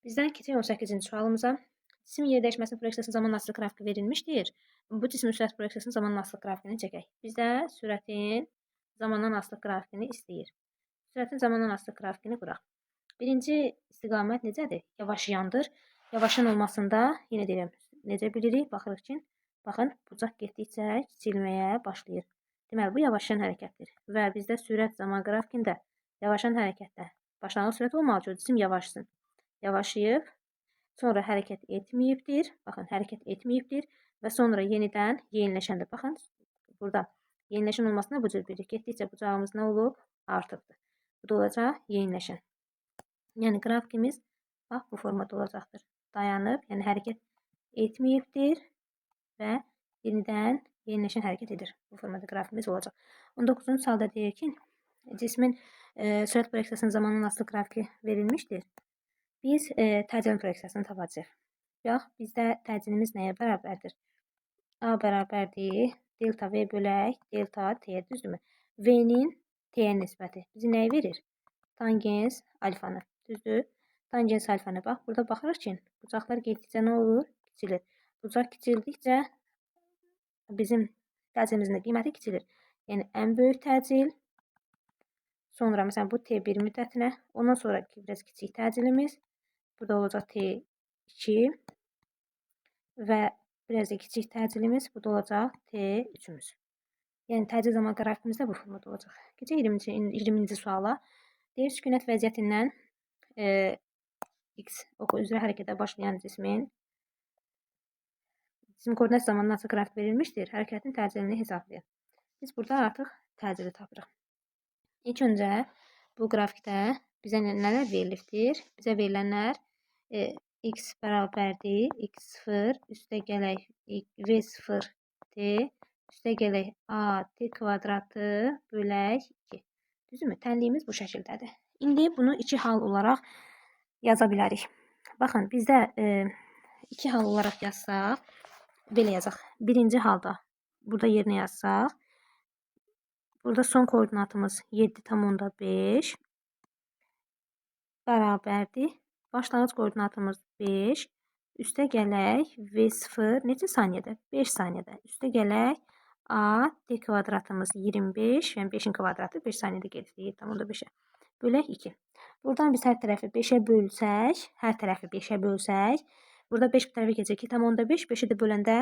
Bizdən keçək 18-ci sualımıza. Cisim yer dəyişməsinin proyeksiyasının zamanla asılı qrafiki verilmişdir. Bu cismin sürət proyeksiyasının zamanla asılı qrafikini çəkək. Bizdə sürətin zamandan asılı qrafikini istəyir. Sürətin zamandan asılı qrafikini quraq. Birinci istiqamət necədir? Yavaşayandır. Yavaşan olmasında yenə deyirəm, necə bilirik? Baxırıq ki, baxın, bucaq getdikcə kiçilməyə başlayır. Deməli, bu yavaşayan hərəkətdir. Və bizdə sürət zaman qrafikində yavaşayan hərəkətdə başlanğıc sürət olmalı ki, cisim yavaşsın. Yavaşayıb, sonra hərəkət etməyibdir. Baxın, hərəkət etməyibdir və sonra yenidən yeniləşəndir. Baxın, burada yeniləşən olmasına bu cür bilir. Getdikcə bucağımız nə olub? Artıbdır. Bu da olacaq yeniləşən. Yəni, qrafikimiz bax, bu formada olacaqdır. Dayanıb, yəni hərəkət etməyibdir və yenidən yeniləşən hərəkət edir. Bu formada qrafikimiz olacaq. 19-cu sualda deyir ki, cismin sürət proyeksiyasının zamanla asılı qrafiki verilmişdir. Biz təcilin proyeksiyasını tapacağıq. Bax, bizdə təcilimiz nəyə bərabərdir? A bərabərdir delta V bölək delta T, düzdürmü? V-nin T-yə nisbəti bizi nəyi verir? Tangens alfanı, düzdür? Tangens alfanı, bax, burada baxırıq ki, bucaqlar getdikcə nə olur? Kiçilir. Bucaq kiçildikcə bizim təcilімizin qiyməti kiçilir. Yəni, ən böyük təcil, sonra məsələn bu T1 müddətinə, ondan sonraki biraz kiçik təcilimiz, bu da olacaq T2 və biraz da kiçik təcilimiz, bu da olacaq T3-ümüz. Yəni, təcil zaman qrafikimiz də bu formada olacaq. Keçək 20-ci suala. Deyir, sükunət vəziyyətindən x oxu üzrə hərəkətə başlayan cismin Bizim koordinat zamanı nasıl qrafik verilmişdir? Hərəkətin təcilini hesablayaq. Biz burada artıq təcili tapırıq. İlk öncə bu qrafikdə bizə nələr verilibdir? Bizə verilənlər x bərabərdir x0 üstə gələk v0 t üstə gələk a t kvadratı bölək 2. Düzdürmü? Tənliyimiz bu şəkildədir. İndi bunu iki hal olaraq yaza bilərik. Baxın, bizdə iki hal olaraq yazsaq, belə yazaq. Birinci halda burada yerinə yazsaq, burada son koordinatımız 7,5 bərabərdir. Başlanğıc koordinatımız 5. Üstə gələk V0 neçə saniyədə? 5 saniyədə. Üstə gələk A t kvadratımız 25. Yəni 5-in kvadratı 5 saniyədə gedir. 7,5-ə. Bölək 2. Buradan biz hər tərəfi 5-ə bölsək, burada 5 bu tərəfə keçəcək 2,5. 5-i də böləndə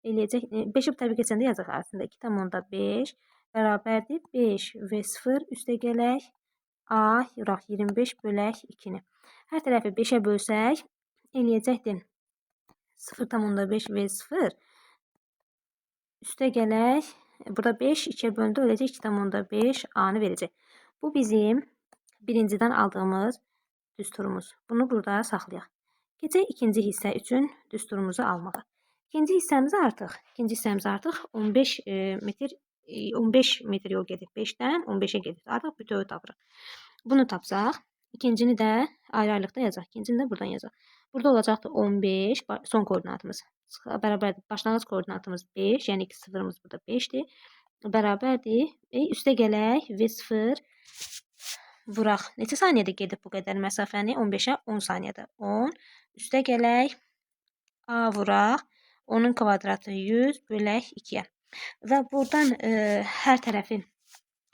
eləyəcək. 5-i bu tərəfə keçəndə yazaq aslında 2,5 bərabərdir 5 V0 üstə gələk A yoraq 25 bölək 2-ni. Hər tərəfi 5-ə bölsək eləyəcəkdir 0,5 V0 üstə gələk. Burada 5 2-yə bölündə öləcək 2,5 A-nı verəcək. Bu bizim birincidən aldığımız düsturumuz. Bunu burada saxlayaq. Keçək ikinci hissə üçün düsturumuzu almağa. İkinci hissəmiz artıq 15 metr yol gedib. 5-dən 15-ə gedib. Artıq bütöv tapırıq. Bunu tapsaq, ikincini də ayrı-ayrılıqda yazaq. İkincini də buradan yazaq. Burada olacaqdır 15, son koordinatımız. Bərabərdir. Başlanğıc koordinatımız 5, yəni x0-ımız burada 5-dir. Bərabərdir. Üstə gələk V0 vuraq. Neçə saniyədə gedib bu qədər məsafəni? 15-ə 10 saniyədə. 10. Üstə gələk A vuraq. Onun kvadratı 100 bölək 2-yə. Və buradan hər tərəfi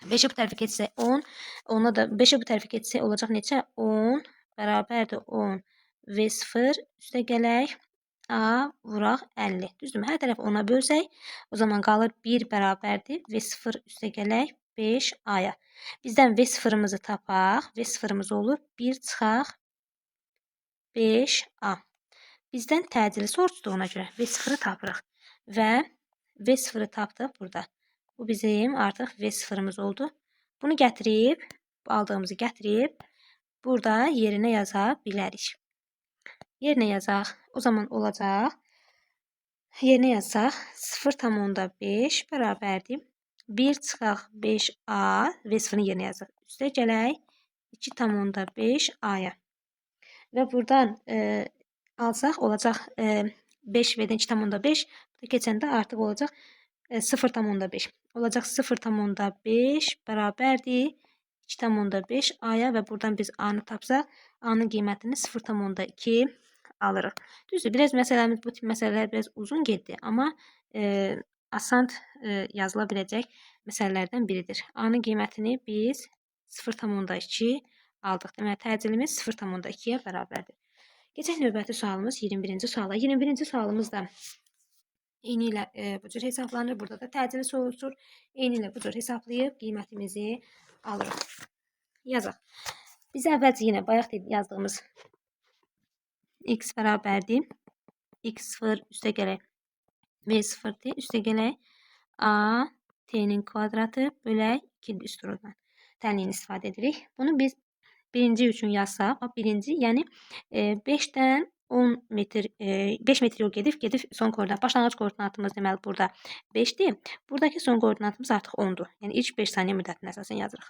5-i bu tərəfə keçsə 10, ona da 5-i bu tərəfə keçsə olacaq neçə? 10 bərabərdir 10 V0 üstə gələk A vuraq 50. Düzdürmü? Hər tərəf 10-a bölsək, o zaman qalır 1 bərabərdir V0 üstə gələk 5 A-ya. Bizdən V0-ımızı tapaq. V0-ımız olur 1 çıxaq 5 A. Bizdən təcili soruşduğuna görə V0-ı tapırıq. Və V0-ı tapdıq burada. Bu bizim artıq V0-ımız oldu. Bunu gətirib, aldığımızı gətirib, burada yerinə yaza bilərik. Yerinə yazaq. O zaman olacaq. Yerinə yazsaq 0,5 bərabərdir 1 çıxaq 5A V0-ın yerinə yazaq. Üstə gələk 2,5 A-ya. Və buradan alsaq olacaq 5 V-dən 2,5. Burada keçəndə artıq olacaq 0,5. Olacaq 0,5 bərabərdir 2,5 A-ya və buradan biz A-nı tapsaq, A-nın qiymətini 0,2 alırıq. Düzdür, biraz məsələmiz, bu tip məsələlər biraz uzun getdi, amma asan yazıla biləcək məsələlərdən biridir. A-nın qiymətini biz 0,2 aldıq. Deməli, təcilimiz 0,2-yə bərabərdir. Keçək növbəti sualımız 21-ci suala. 21-ci sualımız da eyni ilə bu cür hesablanır. Burada da təcili sorulur. Eyni ilə bu cür hesablayıb qiymətimizi alırıq. Yazaq. Biz əvvəlcə yenə bayaq yazdığımız x bərabərdir x0 üstə gələk v0-dir. Üstə gələk a t-nin kvadratı bölək 2 düsturundan tənliyini istifadə edirik. Bunu biz birinci üçün yazsaq, birinci, yəni 5-dən 10 metr, 5 metr yol gedib son koordinat. Başlanğıc koordinatımız deməli burada 5-dir. Buradakı son koordinatımız artıq 10-dur. Yəni ilk 5 saniyə müddətinə əsasən yazırıq.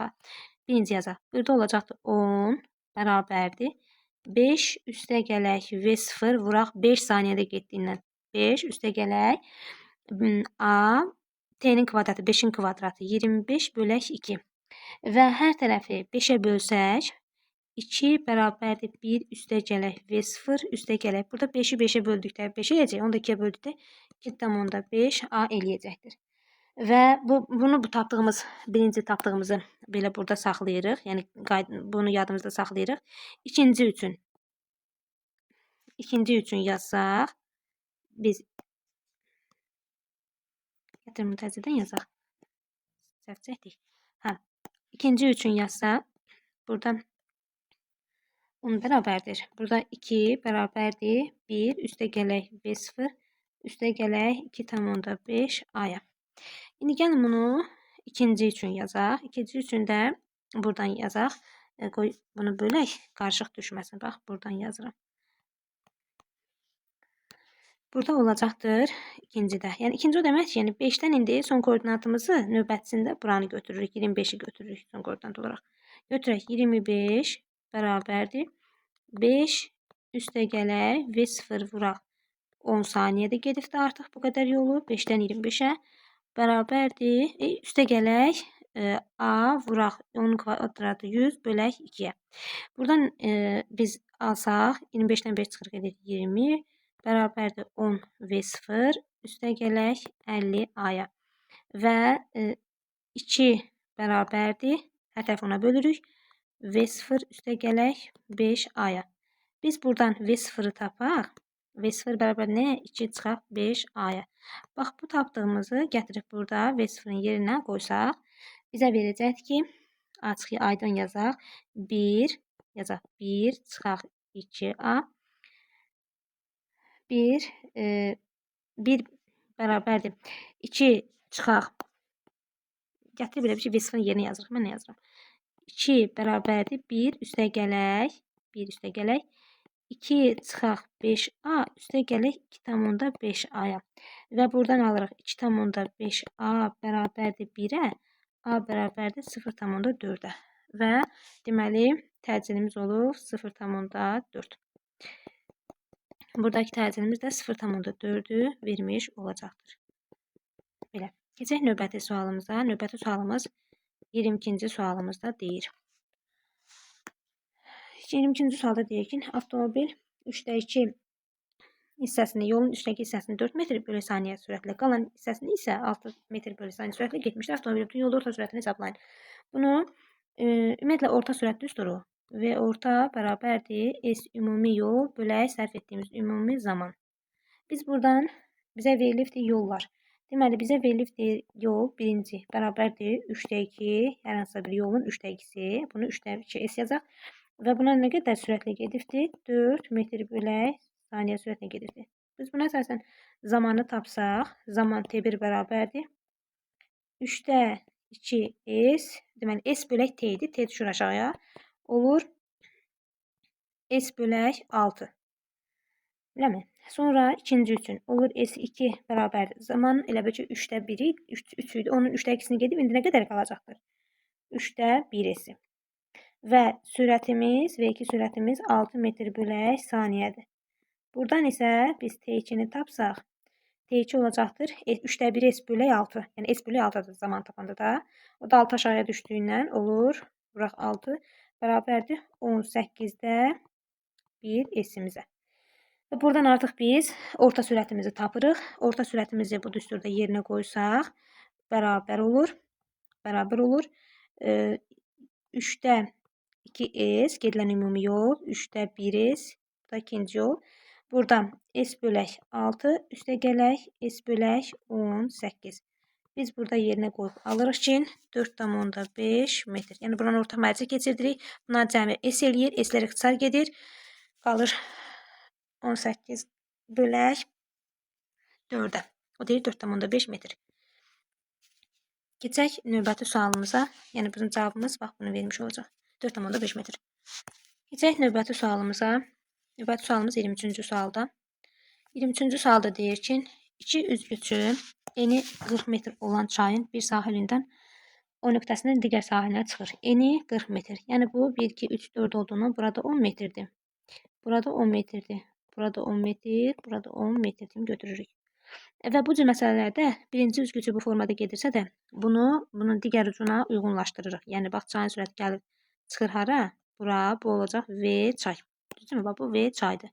Birinci yazaq. Burada olacaqdır 10 bərabərdir 5 üstə gələk V0 vuraq 5 saniyədə getdiyindən 5 üstə gələk A t-nin kvadratı 5-in kvadratı 25 bölək 2 və hər tərəfi 5-ə bölsək 2 bərabərdir 1 üstə gələk V0 üstə gələk. Burada 5-i 5-ə böldükdə 5 eləyəcək. Onu da 2-yə böldükdə 2,5 A eləyəcəkdir. Və bunu tapdığımız, birinci tapdığımızı belə burada saxlayırıq. Yəni bunu yadımızda saxlayırıq. İkinci üçün yazsaq, biz gətirim təzədən yazaq. Səhv çəkdik. İkinci üçün yazsaq, burada 10 bərabərdir. Burada 2 bərabərdir 1 üstə gələk V0 üstə gələk 2,5 aya. İndi gəlin bunu ikinci üçün yazaq. İkinci üçün də buradan yazaq. Qoy bunu bölək, qarışıq düşməsin. Bax, buradan yazıram. Burada olacaqdır ikincidə. Yəni ikinci o demək ki, yəni 5-dən indi son koordinatımızı növbətisində buranı götürürük. 25-i götürürük son koordinat olaraq. Götürək 25 bərabərdir. 5 üstə gələk V0 vuraq. 10 saniyədə gedibdi artıq bu qədər yolu. 5-dən 25-ə bərabərdir. Üstə gələk A vuraq. 10 kvadratı 100 bölək 2-yə. Buradan biz alsaq 25-dən 5 çıxırıq edir 20 bərabərdir 10 V0 üstə gələk 50 aya. Və 2 bərabərdir. Hər tərəf ona bölürük. V0 üstə gələk 5 aya. Biz buradan V0'ı tapaq. V0 bərabər nə? 2 çıxaq 5 aya. Bax, bu tapdığımızı gətirib burada V0'ın yerinə qoysaq, bizə verəcək ki, açıq aydın yazaq. 1 yazaq. 1 çıxaq 2A. 1 bərabərdir. 2 çıxaq. Gətirib belə bir şey V0'ın yerinə yazırıq. Mən nə yazıram? 2 bərabərdir. 1 üstə gələk. 1 üstə gələk. 2 çıxaq 5A üstə gələk 2,5 aya. Və buradan alırıq 2,5 A bərabərdir 1-ə. A bərabərdir 0,4-ə. Və deməli təcilimiz olur 0,4. Buradakı təcilimiz də 0,4'ü vermiş olacaqdır. Belə. Keçək növbəti sualımıza. Növbəti sualımız 22-ci sualımızda deyir. 22-ci sualda deyir ki, avtomobil 3/2 hissəsini, yolun 3/2 hissəsini 4 metr bölü saniyə sürətlə, qalan hissəsini isə 6 metr bölü saniyə sürətlə getmişdir. Avtomobilin bütün yolda orta sürətini hesablayın. Bunu ümumiyyətlə orta sürət düzdür o. Və orta bərabərdir S ümumi yol bölək sərf etdiyimiz ümumi zaman. Biz buradan bizə verilibdir yollar. Deməli, bizə verilibdir yol birinci bərabərdir 3/2, hər hansısa bir yolun 3/2-si. Bunu 3/2 S yazaq. Və buna nə qədər sürətlə gedibdir? 4 metr bölək saniyə sürətlə gedibdir. Biz buna əsasən zamanı tapsaq, zaman T1 bərabərdir 3/2 S, deməli S bölək T idi, T düşür aşağıya, olur S bölək 6. Eləmi? Sonra ikinci üçün olur S2 bərabərdir. Zaman elə bir ki 3/1 idi, 3 idi. Onun 3/2-sini gedib indi nə qədər qalacaqdır? 3/1-si. Və sürətimiz, V2 sürətimiz 6 metr bölək saniyədir. Buradan isə biz T2-ni tapsaq, T2 olacaqdır 3/1 S bölək 6. Yəni S bölək 6-dır zaman tapanda da. O da 6 aşağıya düşdüyündən olur, buraq 6 bərabərdir 18-də 1 S-imizə. Və buradan artıq biz orta sürətimizi tapırıq. Orta sürətimizi bu düsturda yerinə qoysaq, bərabər olur. 3/2S gedilən ümumi yol, 3/1S, bu da ikinci yol. Burada S bölək 6, üstə gələk S bölək 18. Biz burada yerinə qoyub alırıq ki, 4,5 metr. Yəni buranın orta mərcə keçirdirik. Bunlar cəmi S eləyir, S-lər ixtisar gedir. Qalır 18 bölək 4-ə. O deyir 4,5 metr. Keçək növbəti sualımıza. Yəni bizim cavabımız bax bunu vermiş olacaq. 4,5 metr. Keçək növbəti sualımıza. Növbəti sualımız 23-cü sualda. 23-cü sualda deyir ki, 2 üzgüçü eni 40 metr olan çayın bir sahilindən o nöqtəsindən digər sahilinə çıxır. Eni 40 metr. Yəni bu 1, 2, 3, 4 olduğunu burada 10 metrdir. Burada 10 metrdir. Burada 10 metr, burada 10 metr kimi götürürük. Və bu cür məsələlərdə birinci üzgücü bu formada gedirsə də, bunun digər ucuna uyğunlaşdırırıq. Yəni, bax, çayın sürəti gəlib çıxır hara? Bura, bu olacaq V çay. Düzdürmü? Bax, bu V çaydır.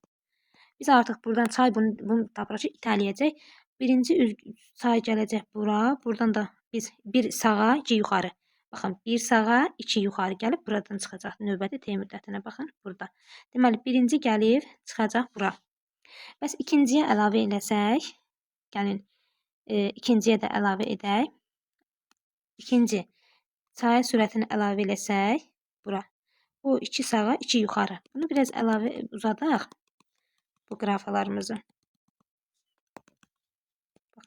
Biz artıq buradan çay bunu tapırıq ki, itələyəcək. Birinci çay gələcək bura. Buradan da biz bir sağa, 2 yuxarı. Baxın, bir sağa, 2 yuxarı gəlib buradan çıxacaq. Növbəti T müddətinə baxın, burada. Deməli, birinci gəlib çıxacaq bura. Bəs ikinciyə əlavə eləsək, gəlin, ikinciyə də əlavə edək. İkinci, çayın sürətini əlavə eləsək, bura. Bu 2 sağa, 2 yuxarı. Bunu biraz əlavə uzadaq, bu qrafalarımızı.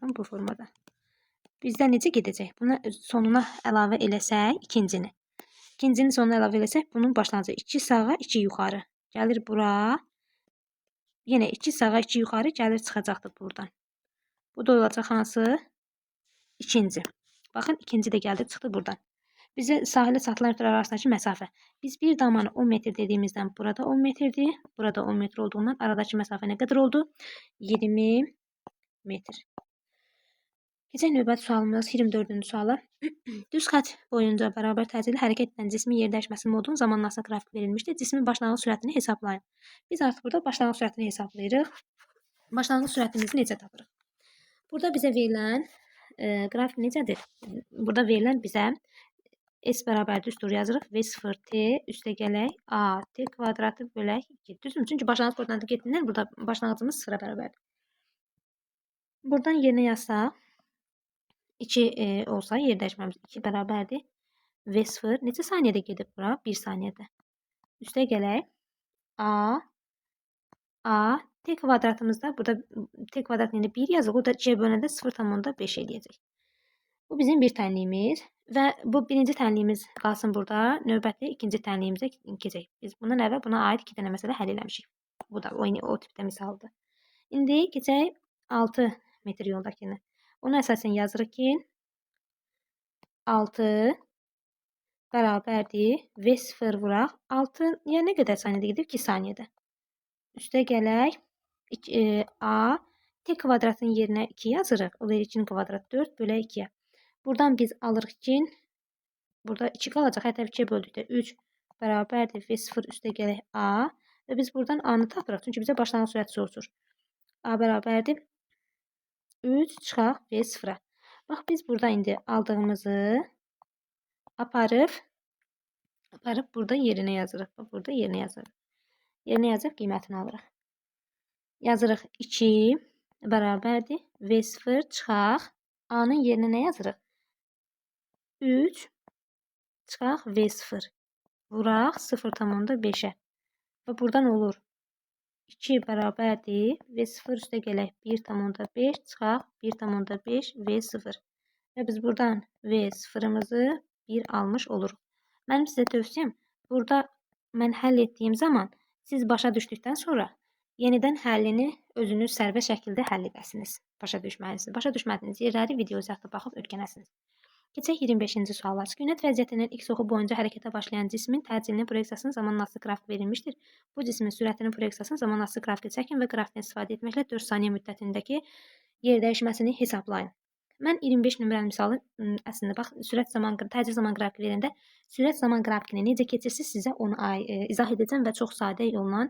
Baxın bu formada. Bizdə necə gedəcək? Buna sonuna əlavə eləsək ikincini. İkincinin sonuna əlavə eləsək bunun başlanğıcı 2 sağa 2 yuxarı. Gəlir bura. Yenə 2 sağa 2 yuxarı gəlir çıxacaqdır buradan. Bu da olacaq hansı? İkinci. Baxın ikinci də gəldi çıxdı buradan. Bizə sahilə satılan nöqtələr arasındakı məsafə. Biz bir damanı 10 metr dediyimizdən burada 10 metrdir. Burada 10 metr olduğundan aradakı məsafə nə qədər oldu? 20 metr. Keçək növbəti sualımız 24-cü suala. Düz xətt boyunca bərabər təcili hərəkət edən cismin yer dəyişməsinin modunun zamanlaması qrafik verilmişdir. Cismin başlanğıc sürətini hesablayın. Biz artıq burada başlanğıc sürətini hesablayırıq. Başlanğıc sürətimizi necə tapırıq? Burada bizə verilən qrafik necədir? Burada verilən bizə S bərabər düstur yazırıq. V0 T üstə gələk A T kvadratı bölək 2. Düzdür? Çünki başlanğıc koordinatı getdiyindən burada başlanğıcımız 0-a bərabərdir. Buradan yerinə yazsaq 2 olsa yer dəyişməmiz 2 bərabərdir. V0 neçə saniyədə gedib bura? 1 saniyədə. Üstə gələk A T kvadratımızda burada T kvadratını ilə 1 yazıq. O da C böləndə 0,5 eləyəcək. Bu bizim bir tənliyimiz və bu birinci tənliyimiz qalsın burada. Növbəti ikinci tənliyimizə keçək. Biz bundan əvvəl buna aid 2 dənə məsələ həll eləmişik. Bu da o tipdə misaldır. İndi keçək 6 metr yoldakını. Ona əsasən yazırıq ki 6 bərabərdir V0 vuraq. 6 yəni nə qədər saniyədə gedib? 2 saniyədə. Üstə gələk A T kvadratının yerinə 2 yazırıq. O da 2-nin kvadratı 4 bölək 2-yə. Buradan biz alırıq ki burada 2 qalacaq. Hər tərəf 2-yə böldükdə 3 bərabərdir V0 üstə gələk A və biz buradan A-nı tapırıq. Çünki bizə başlanğıc sürəti soruşur. A bərabərdir 3 çıxaq V0-a. Bax biz burada indi aldığımızı aparıb burada yerinə yazırıq. Bax burada yerinə yazırıq. Yerinə yazıb qiymətini alırıq. Yazırıq 2 bərabərdir V0 çıxaq A-nın yerinə nə yazırıq? 3 çıxaq V0 vuraq 0,5-ə. Və buradan olur 2 bərabərdir V0 üstə gələk 1,5 çıxaq 1,5 V0. Və biz buradan V0-ımızı 1 almış oluruq. Mənim sizə tövsiyəm, burada mən həll etdiyim zaman siz başa düşdükdən sonra yenidən həllini özünüz sərbəst şəkildə həll edəsiniz. Başa düşməlisiniz. Başa düşmədiyiniz yerləri video izahda baxıb öyrənəsiniz. Keçək 25-ci suala. Sükunət vəziyyətinin x oxu boyunca hərəkətə başlayan cismin təcilinin proyeksiyasının zamanlaması qrafik verilmişdir. Bu cismin sürətinin proyeksiyasının zamanlaması qrafiki çəkin və qrafikdən istifadə etməklə 4 saniyə müddətindəki yer dəyişməsini hesablayın. Mən 25 nömrəli misalı əslində bax təcil zaman qrafiki verəndə sürət zaman qrafikini necə keçirsiniz sizə onu izah edəcəm və çox sadə yolla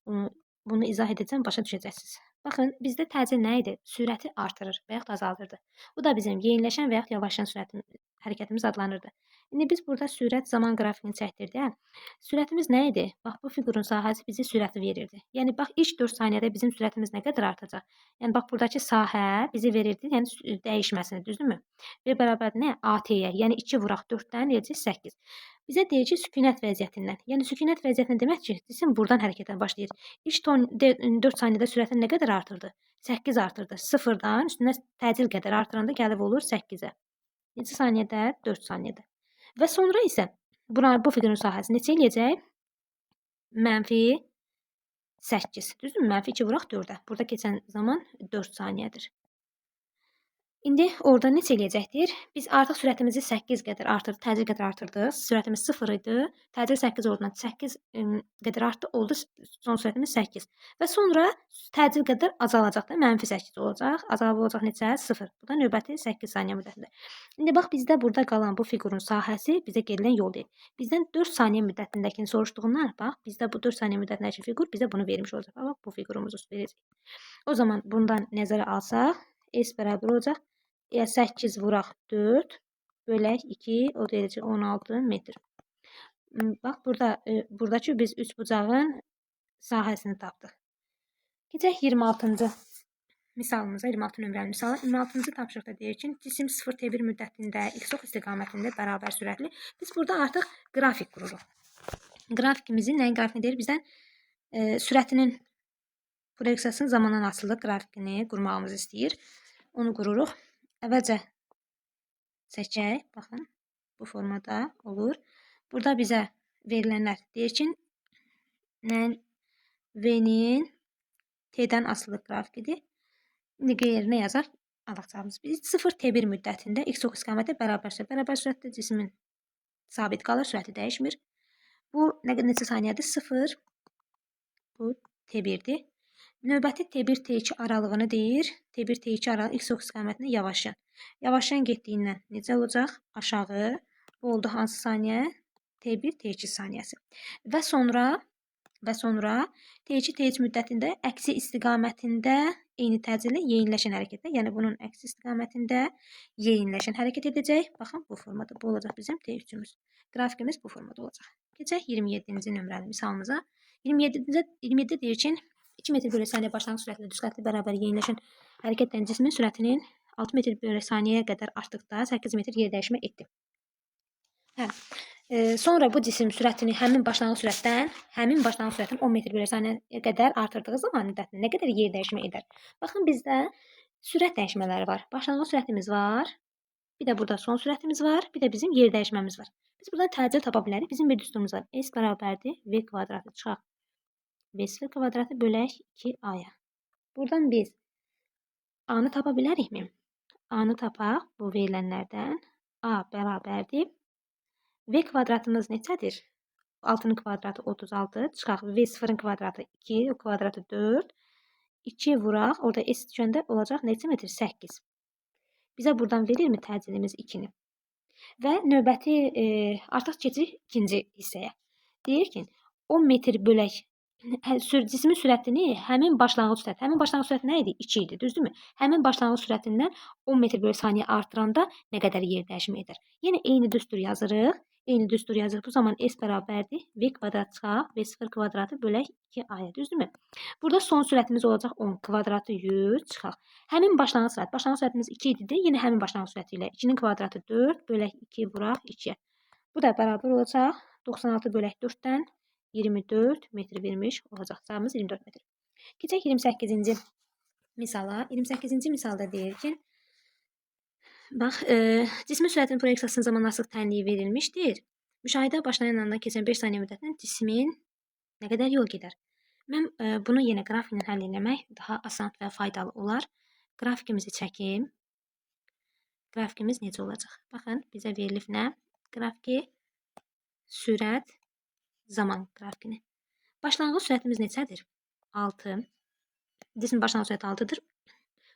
bunu izah edəcəm, başa düşəcəksiniz. Baxın, bizdə təcil nə idi? Sürəti artırır və yaxud azaldırdı. Bu da bizim yeniləşən və yaxud yavaşlayan hərəkətimiz adlanırdı. İndi biz burada sürət zaman qrafikini çəkdirdik. Sürətimiz nə idi? Bax, bu fiqurun sahəsi bizə sürəti verirdi. Yəni, bax, ilk 4 saniyədə bizim sürətimiz nə qədər artacaq? Yəni, bax, buradakı sahə bizi verirdi, yəni dəyişməsini, düzdürmü? Və bərabər nə? AT-yə, yəni 2 vuraq 4-dən eləcək 8. Bizə deyir ki, sükunət vəziyyətindən. Yəni, sükunət vəziyyətindən demək ki, cisim buradan hərəkətə başlayır. İlk 4 saniyədə sürətini nə qədər artırdı? 8 artırdı. 0-dan üstünə təcil qədər artıranda gəlib olur 8-ə. Neçə saniyədə? 4 saniyədə. Və sonra isə bu fiqurun sahəsi neçə eləyəcək? -8. Düzdürmü? -2 vuraq 4-ə. Burada keçən zaman 4 saniyədir. İndi orada neçə eləyəcəkdir? Biz artıq sürətimizi 8 qədər artırdıq, təcil qədər artırdıq. Sürətimiz 0 idi. Təcil 8 olduğundan 8 qədər artdı, oldu son sürətimiz 8. Və sonra təcil qədər azalacaq da, -8 olacaq. Azalıb olacaq neçə? 0. Bu da növbəti 8 saniyə müddətində. İndi bax bizdə burada qalan bu fiqurun sahəsi bizə gedilən yol deyil. Bizdən 4 saniyə müddətindəkini soruşduğundan, bax bizdə bu 4 saniyə müddətindəki fiqur bizə bunu vermiş olacaq. Bax bu fiqurumuzu verəcək. O zaman bundan nəzərə alsaq S bərabər olacaq. 8 vuraq 4 bölək 2 o da eləcək 16 metr. Bax buradakı biz 3 bucağın sahəsini tapdıq. Keçək 26-cı misalımıza, 26 nömrəli misala. 26-cı tapşırıqda deyir ki, cisim 0T1 müddətində x ox istiqamətində bərabər sürətli. Biz burada artıq qrafik qururuq. Qrafikimizi nəyin qrafikini deyir? Bizdən sürətinin proyeksiyasının zamandan asılı qrafikini qurmağımızı istəyir. onu qururuq. Əvvəlcə seçək. Baxın, bu formada olur. Burada bizə verilənlər deyir ki, V-nin T-dən asılı qrafikidir. İndi yerinə yazaq alacağımız. Biz 0T1 müddətində x ox istiqaməti bərabərsə, bərabər sürətdə cismin sabit qalır, sürəti dəyişmir. Bu neçə saniyədir? 0, bu T1'dir. Növbəti T1, T2 aralığını deyir. T1, T2 aralığı x ox istiqamətində yavaşlayan. Yavaşlayan getdiyindən necə olacaq? Aşağı. Bu oldu hansı saniyə? T1, T2 saniyəsi. Və sonra T2, T3 müddətində əksi istiqamətində eyni təcili yeyinləşən hərəkətdə, yəni bunun əksi istiqamətində yeyinləşən hərəkət edəcək. Baxın, bu formada. Bu olacaq bizim T3'ümüz. Qrafikimiz bu formada olacaq. Keçək 27-ci nömrəli misalımıza. 27 deyir ki, 2 metr bölü saniyə başlanğıc sürətlə düzqətli bərabər yeyinləşən hərəkətdən cismin sürətinin 6 metr bölü saniyəyə qədər artdıqda 8 metr yer dəyişmə etdi. Sonra bu cisim sürətini həmin başlanğıc sürətdən 10 metr bölü saniyəyə qədər artırdığı zaman müddətində nə qədər yer dəyişmə edər? Baxın, bizdə sürət dəyişmələri var. Başlanğıc sürətimiz var. Bir də burada son sürətimiz var. Bir də bizim yer dəyişməmiz var. Biz buradan təcil tapa bilərik. Bizim bir düsturumuz var. S bərabərdir V kvadratı çıxaq. V0 kvadratı bölək 2A-ya. Buradan biz A-nı tapa bilərikmi? A-nı tapaq bu verilənlərdən. A bərabərdir. V kvadratımız neçədir? 6'nın kvadratı 36. Çıxaq. V0'ın kvadratı 2. O kvadratı 4. 2 vuraq. Orada S düşəndə olacaq neçə metr? 8. Bizə buradan verirmi təcilimiz 2-ni? Və növbəti artıq keçirik ikinci hissəyə. Deyir ki, 10 metr bölək cismin sürətini həmin başlanğıc sürəti nə idi? 2 idi, düzdürmü? Həmin başlanğıc sürətindən 10 metr bölü saniyə artıranda nə qədər yer dəyişmə edər? Yəni eyni düstur yazırıq. Bu zaman S bərabərdir. V kvadrat çıxaq. V0 kvadratı bölək 2A-ya, düzdürmü? Burada son sürətimiz olacaq 10 kvadratı 100 çıxaq. Həmin başlanğıc sürətimiz 2 idi. Yenə həmin başlanğıc sürəti ilə 2'nin kvadratı 4 bölək 2 vuraq 2'yə. Bu da bərabər olacaq 96 bölək 4'dən 24 metr vermiş olacaq. Cavabımız 24 metr. Keçək 28-ci misala. 28-ci misalda deyir ki, bax, cismin sürətinin proyeksiyasının zamanlasıq tənliyi verilmişdir. Müşahidə başlayan andan keçən 5 saniyə müddətində cismin nə qədər yol gedər? Mən bunu yenə qrafiklə həll etmək daha asan və faydalı olar. Grafikimizi çəkim. Grafikimiz necə olacaq? Baxın, bizə verilib nə? Qrafiki, sürət, zaman qrafikini. Başlanğıc sürətimiz neçədir? 6. Cismin başlanğıc sürəti 6'dır.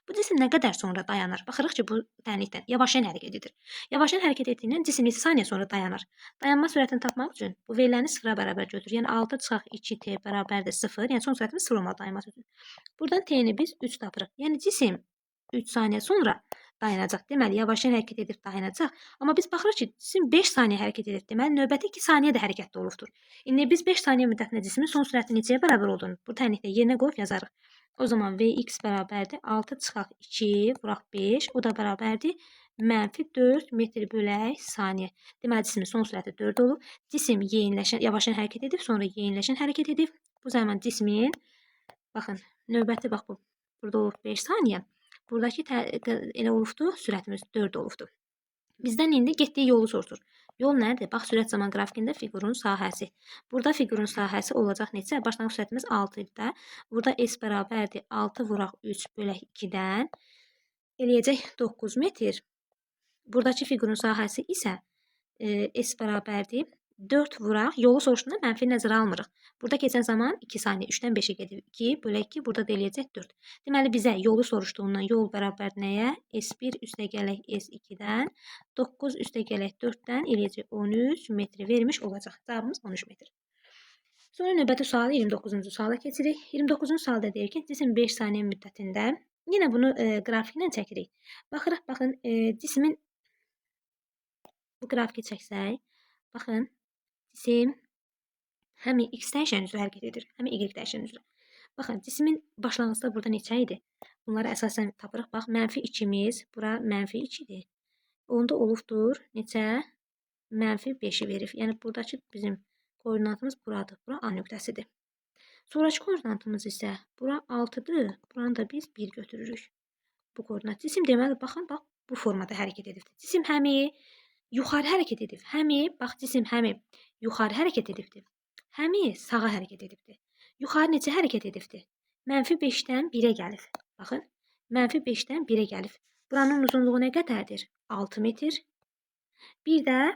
Bu cisim nə qədər sonra dayanır? Baxırıq ki, bu tənlikdən yavaşlayan hərəkət edir. Yavaşlayan hərəkət etdiyindən cisim neçə saniyə sonra dayanır? Dayanma sürətini tapmaq üçün bu veriləni 0'a bərabər götürür. Yəni 6 çıxaq 2T bərabərdir 0. Yəni son sürətimiz 0 olmalı dayanması üçün. Buradan T-ni biz 3 tapırıq. Yəni cisim 3 saniyə sonra dayanacaq. Deməli, yavaşlayan hərəkət edib dayanacaq. Amma biz baxırıq ki, cisim 5 saniyə hərəkət edib. Deməli, növbəti 2 saniyə də hərəkətdə olubdur. İndi biz 5 saniyə müddətində cismin son sürəti neçəyə bərabər olduğunu bu tənlikdə yerinə qoyub yazarıq. O zaman Vx bərabərdir 6 çıxaq 2 vuraq 5. O da bərabərdir -4 metr bölək saniyə. Deməli, cismin son sürəti 4 olub. Cisim yavaşlayan hərəkət edib, sonra yeyinləşən hərəkət edib. Bu zaman cismin, baxın, növbəti bax bu. Burada olub 5 saniyə. Buradakı elə olubdur, sürətimiz 4 olubdur. Bizdən indi getdiyi yolu soruşur. Yol nədir? Bax, sürət zaman qrafikində fiqurun sahəsi. Burada fiqurun sahəsi olacaq neçə? Başlanğıc sürətimiz 6 idi. Burada S bərabərdir 6 vuraq 3 bölək 2'dən eləyəcək 9 metr. Buradakı fiqurun sahəsi isə S bərabərdir 4 vuraq. Yolu soruşduğunda mənfi nəzərə almırıq. Burada keçən zaman 2 saniyə 3'dən 5'ə gedir. 2 bölək 2 burada da eləyəcək 4. Deməli, bizə yolu soruşduğundan yol bərabər nəyə? S1 üstəgələk S2'dən 9 üstəgələk 4'dən eləyəcək 13 metr vermiş olacaq. Cavabımız 13 metr. Sonra növbəti sualı 29-cu suala keçirik. 29-cu sualda deyir ki, cisim 5 saniyə müddətində, yenə bunu qrafiklə çəkirik. Baxırıq, baxın, cismin bu qrafiki çəksək, baxın, cisim həm x dəyişən üzrə hərəkət edir, həm y dəyişən üzrə. Baxın, cismin başlanğıcda burada neçə idi? Bunları əsasən tapırıq. Bax, -2'miz, bura -2'dir. Onda olubdur neçə? -5'i verir. Yəni, buradakı bizim koordinatımız buradır. Bura A nöqtəsidir. Sonraki koordinatımız isə bura 6'dır. Buranı da biz 1 götürürük. Bu koordinat cisim deməli baxın, bax bu formada hərəkət edibdir. Cisim həmi yuxarı hərəkət edib, həmi bax cisim həmi yuxarı hərəkət edibdir. Həmi sağa hərəkət edibdir. Yuxarı necə hərəkət edibdir? -5-dən 1-ə gəlib. Baxın, -5-dən 1-ə gəlib. Buranın uzunluğu nə qədərdir? 6 metr. Bir də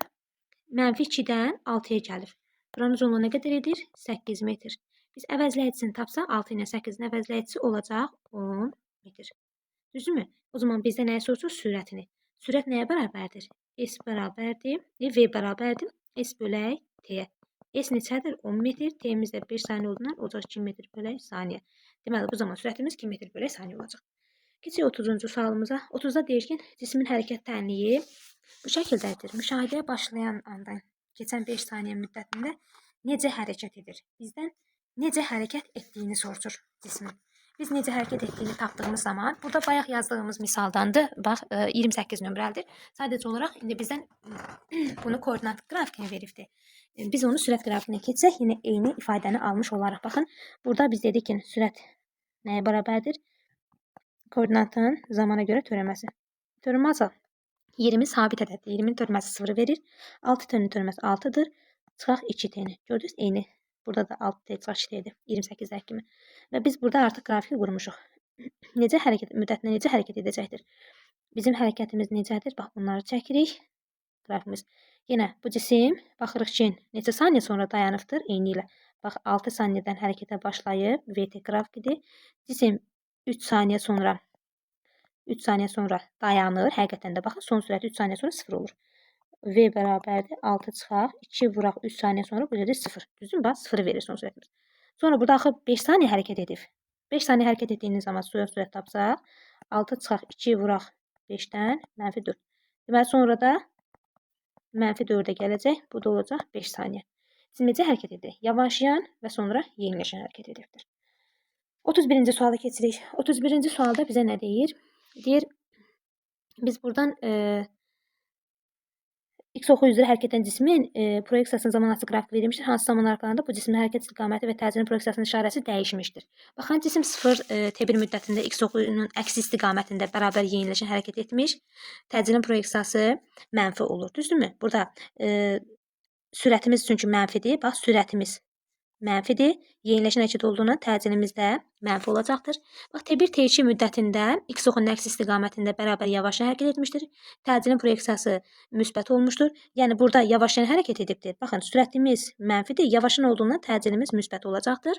-2-dən 6-ya gəlib. Buranın uzunluğu nə qədər edir? 8 metr. Biz əvəzləyicisini tapsaq 6 ilə 8-in əvəzləyicisi olacaq 10 metr. Düzdürmü? O zaman bizdə nəyi soruşur? Sürətini. Sürət nəyə bərabərdir? S bərabərdir. V bərabərdir. S bölək T-yə. S neçədir? 10 metr. T-miz də 5 saniyə olduğundan olacaq 2 metr bölək saniyə. Deməli, bu zaman sürətimiz 2 metr bölək saniyə olacaq. Keçək 30-cu sualımıza. 30-da deyir ki, cismin hərəkət tənliyi bu şəkildədir. Müşahidəyə başlayan andan keçən 5 saniyə müddətində necə hərəkət edir? Bizdən necə hərəkət etdiyini soruşur cismin. Biz necə hərəkət etdiyini tapdığımız zaman, burada bayaq yazdığımız misaldandır. Bax, 28 nömrəlidir. Sadəcə olaraq indi bizdən bunu koordinat qrafikinə veribdir. Biz onu sürət qrafikinə keçsək, yine eyni ifadəni almış olaraq. Baxın, burada biz dedik ki, sürət nəyə bərabərdir? Koordinatın zamana görə törəməsi. Törəmə azal. 20 sabit ədəddir. 20-nin törəməsi 0 verir. 6 t-nin törəməsi 6-dır. Çıxaq 2 t-ni. Gördünüz, eyni. Burada da 6 t çıxaq 2 t-dir. 28-dəki kimi. Və biz burada artıq qrafiki qurmuşuq. Necə hərəkət müddətinə necə hərəkət edəcəkdir? Bizim hərəkətimiz necədir? Bax, bunları çəkirik. Qrafikimiz. Yenə bu cisim baxırıq ki, neçə saniyə sonra dayanıbdır? Eyni ilə. Bax, 6 saniyədən hərəkətə başlayıb. VT qrafikidir. Cisim 3 saniyə sonra dayanır. Həqiqətən də baxın, son sürəti 3 saniyə sonra 0 olur. V bərabərdir 6 çıxaq 2 vuraq 3 saniyə sonra bu da 0. Düzdür? Bax, 0 verir son sürətimiz. Sonra burada axı 5 saniyə hərəkət edib. 5 saniyə hərəkət etdiyiniz zaman sürət tapsaq 6 çıxaq 2 vuraq 5-dən -4. Deməli, sonra da -4-ə gələcək. Bu da olacaq 5 saniyə. Siz necə hərəkət edir? Yavaşlayan və sonra yeniləşən hərəkət edirdir. 31-ci suala keçirik. 31-ci sualda bizə nə deyir? Deyir, biz buradan X oxu üzrə hərəkət edən cismin proyeksiyasının zamanası qrafik verilmişdir. Hansı zaman aralığında bu cismin hərəkət istiqaməti və təcilin proyeksiyasının işarəsi dəyişmişdir. Baxın, cisim 0 T1 müddətində X oxunun əksi istiqamətində bərabər yeniləşən hərəkət etmiş. Təcilin proyeksiyası mənfi olur. Düzdürmü? Burada sürətimiz çünki mənfidir. Bax, sürətimiz mənfidir. Yeniləşən hərəkət olduğundan təcilimiz də mənfi olacaqdır. Bax, T1, T2 müddətində X oxunun əksi istiqamətində bərabər yavaşlayan hərəkət etmişdir. Təcilin proyeksiyası müsbət olmuşdur. Yəni, burada yavaşlayan hərəkət edibdir. Baxın, sürətimiz mənfidir. Yavaşlayan olduğundan təcilimiz müsbət olacaqdır.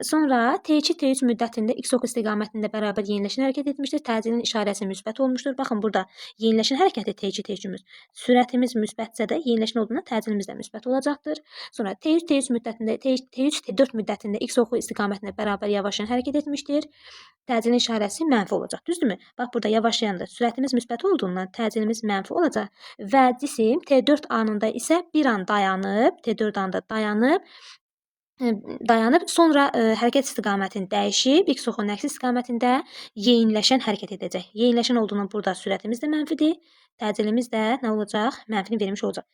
Sonra T2, T3 müddətində X oxu istiqamətində bərabər yeniləşən hərəkət etmişdir. Təcilin işarəsi müsbət olmuşdur. Baxın, burada yeniləşən hərəkəti T2, T3-ümüz. Sürətimiz müsbətsə də yeniləşən olduğundan təcilimiz də müsbət olacaqdır. Sonra T3, T3 müddətində T3, T4 müddətində X oxu istiqamətində bərabər yavaşlayan hərəkət etmişdir. Təcilin işarəsi mənfi olacaq. Düzdürmü? Bax, burada yavaşlayanda sürətimiz müsbət olduğundan təcilimiz mənfi olacaq və cisim T4 anında isə bir an dayanıb, T4 anda dayanıb, sonra hərəkət istiqamətini dəyişib, X oxunun əksi istiqamətində yeniləşən hərəkət edəcək. Yeniləşən olduğundan burada sürətimiz də mənfidir, təcilimiz də nə olacaq? Mənfini vermiş olacaq.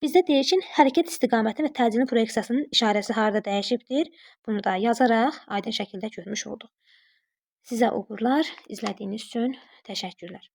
Bizdə deyir ki, hərəkət istiqaməti və təcilin proyeksiyasının işarəsi harada dəyişibdir? Bunu da yazaraq aydın şəkildə görmüş olduq. Sizə uğurlar, izlədiyiniz üçün təşəkkürlər.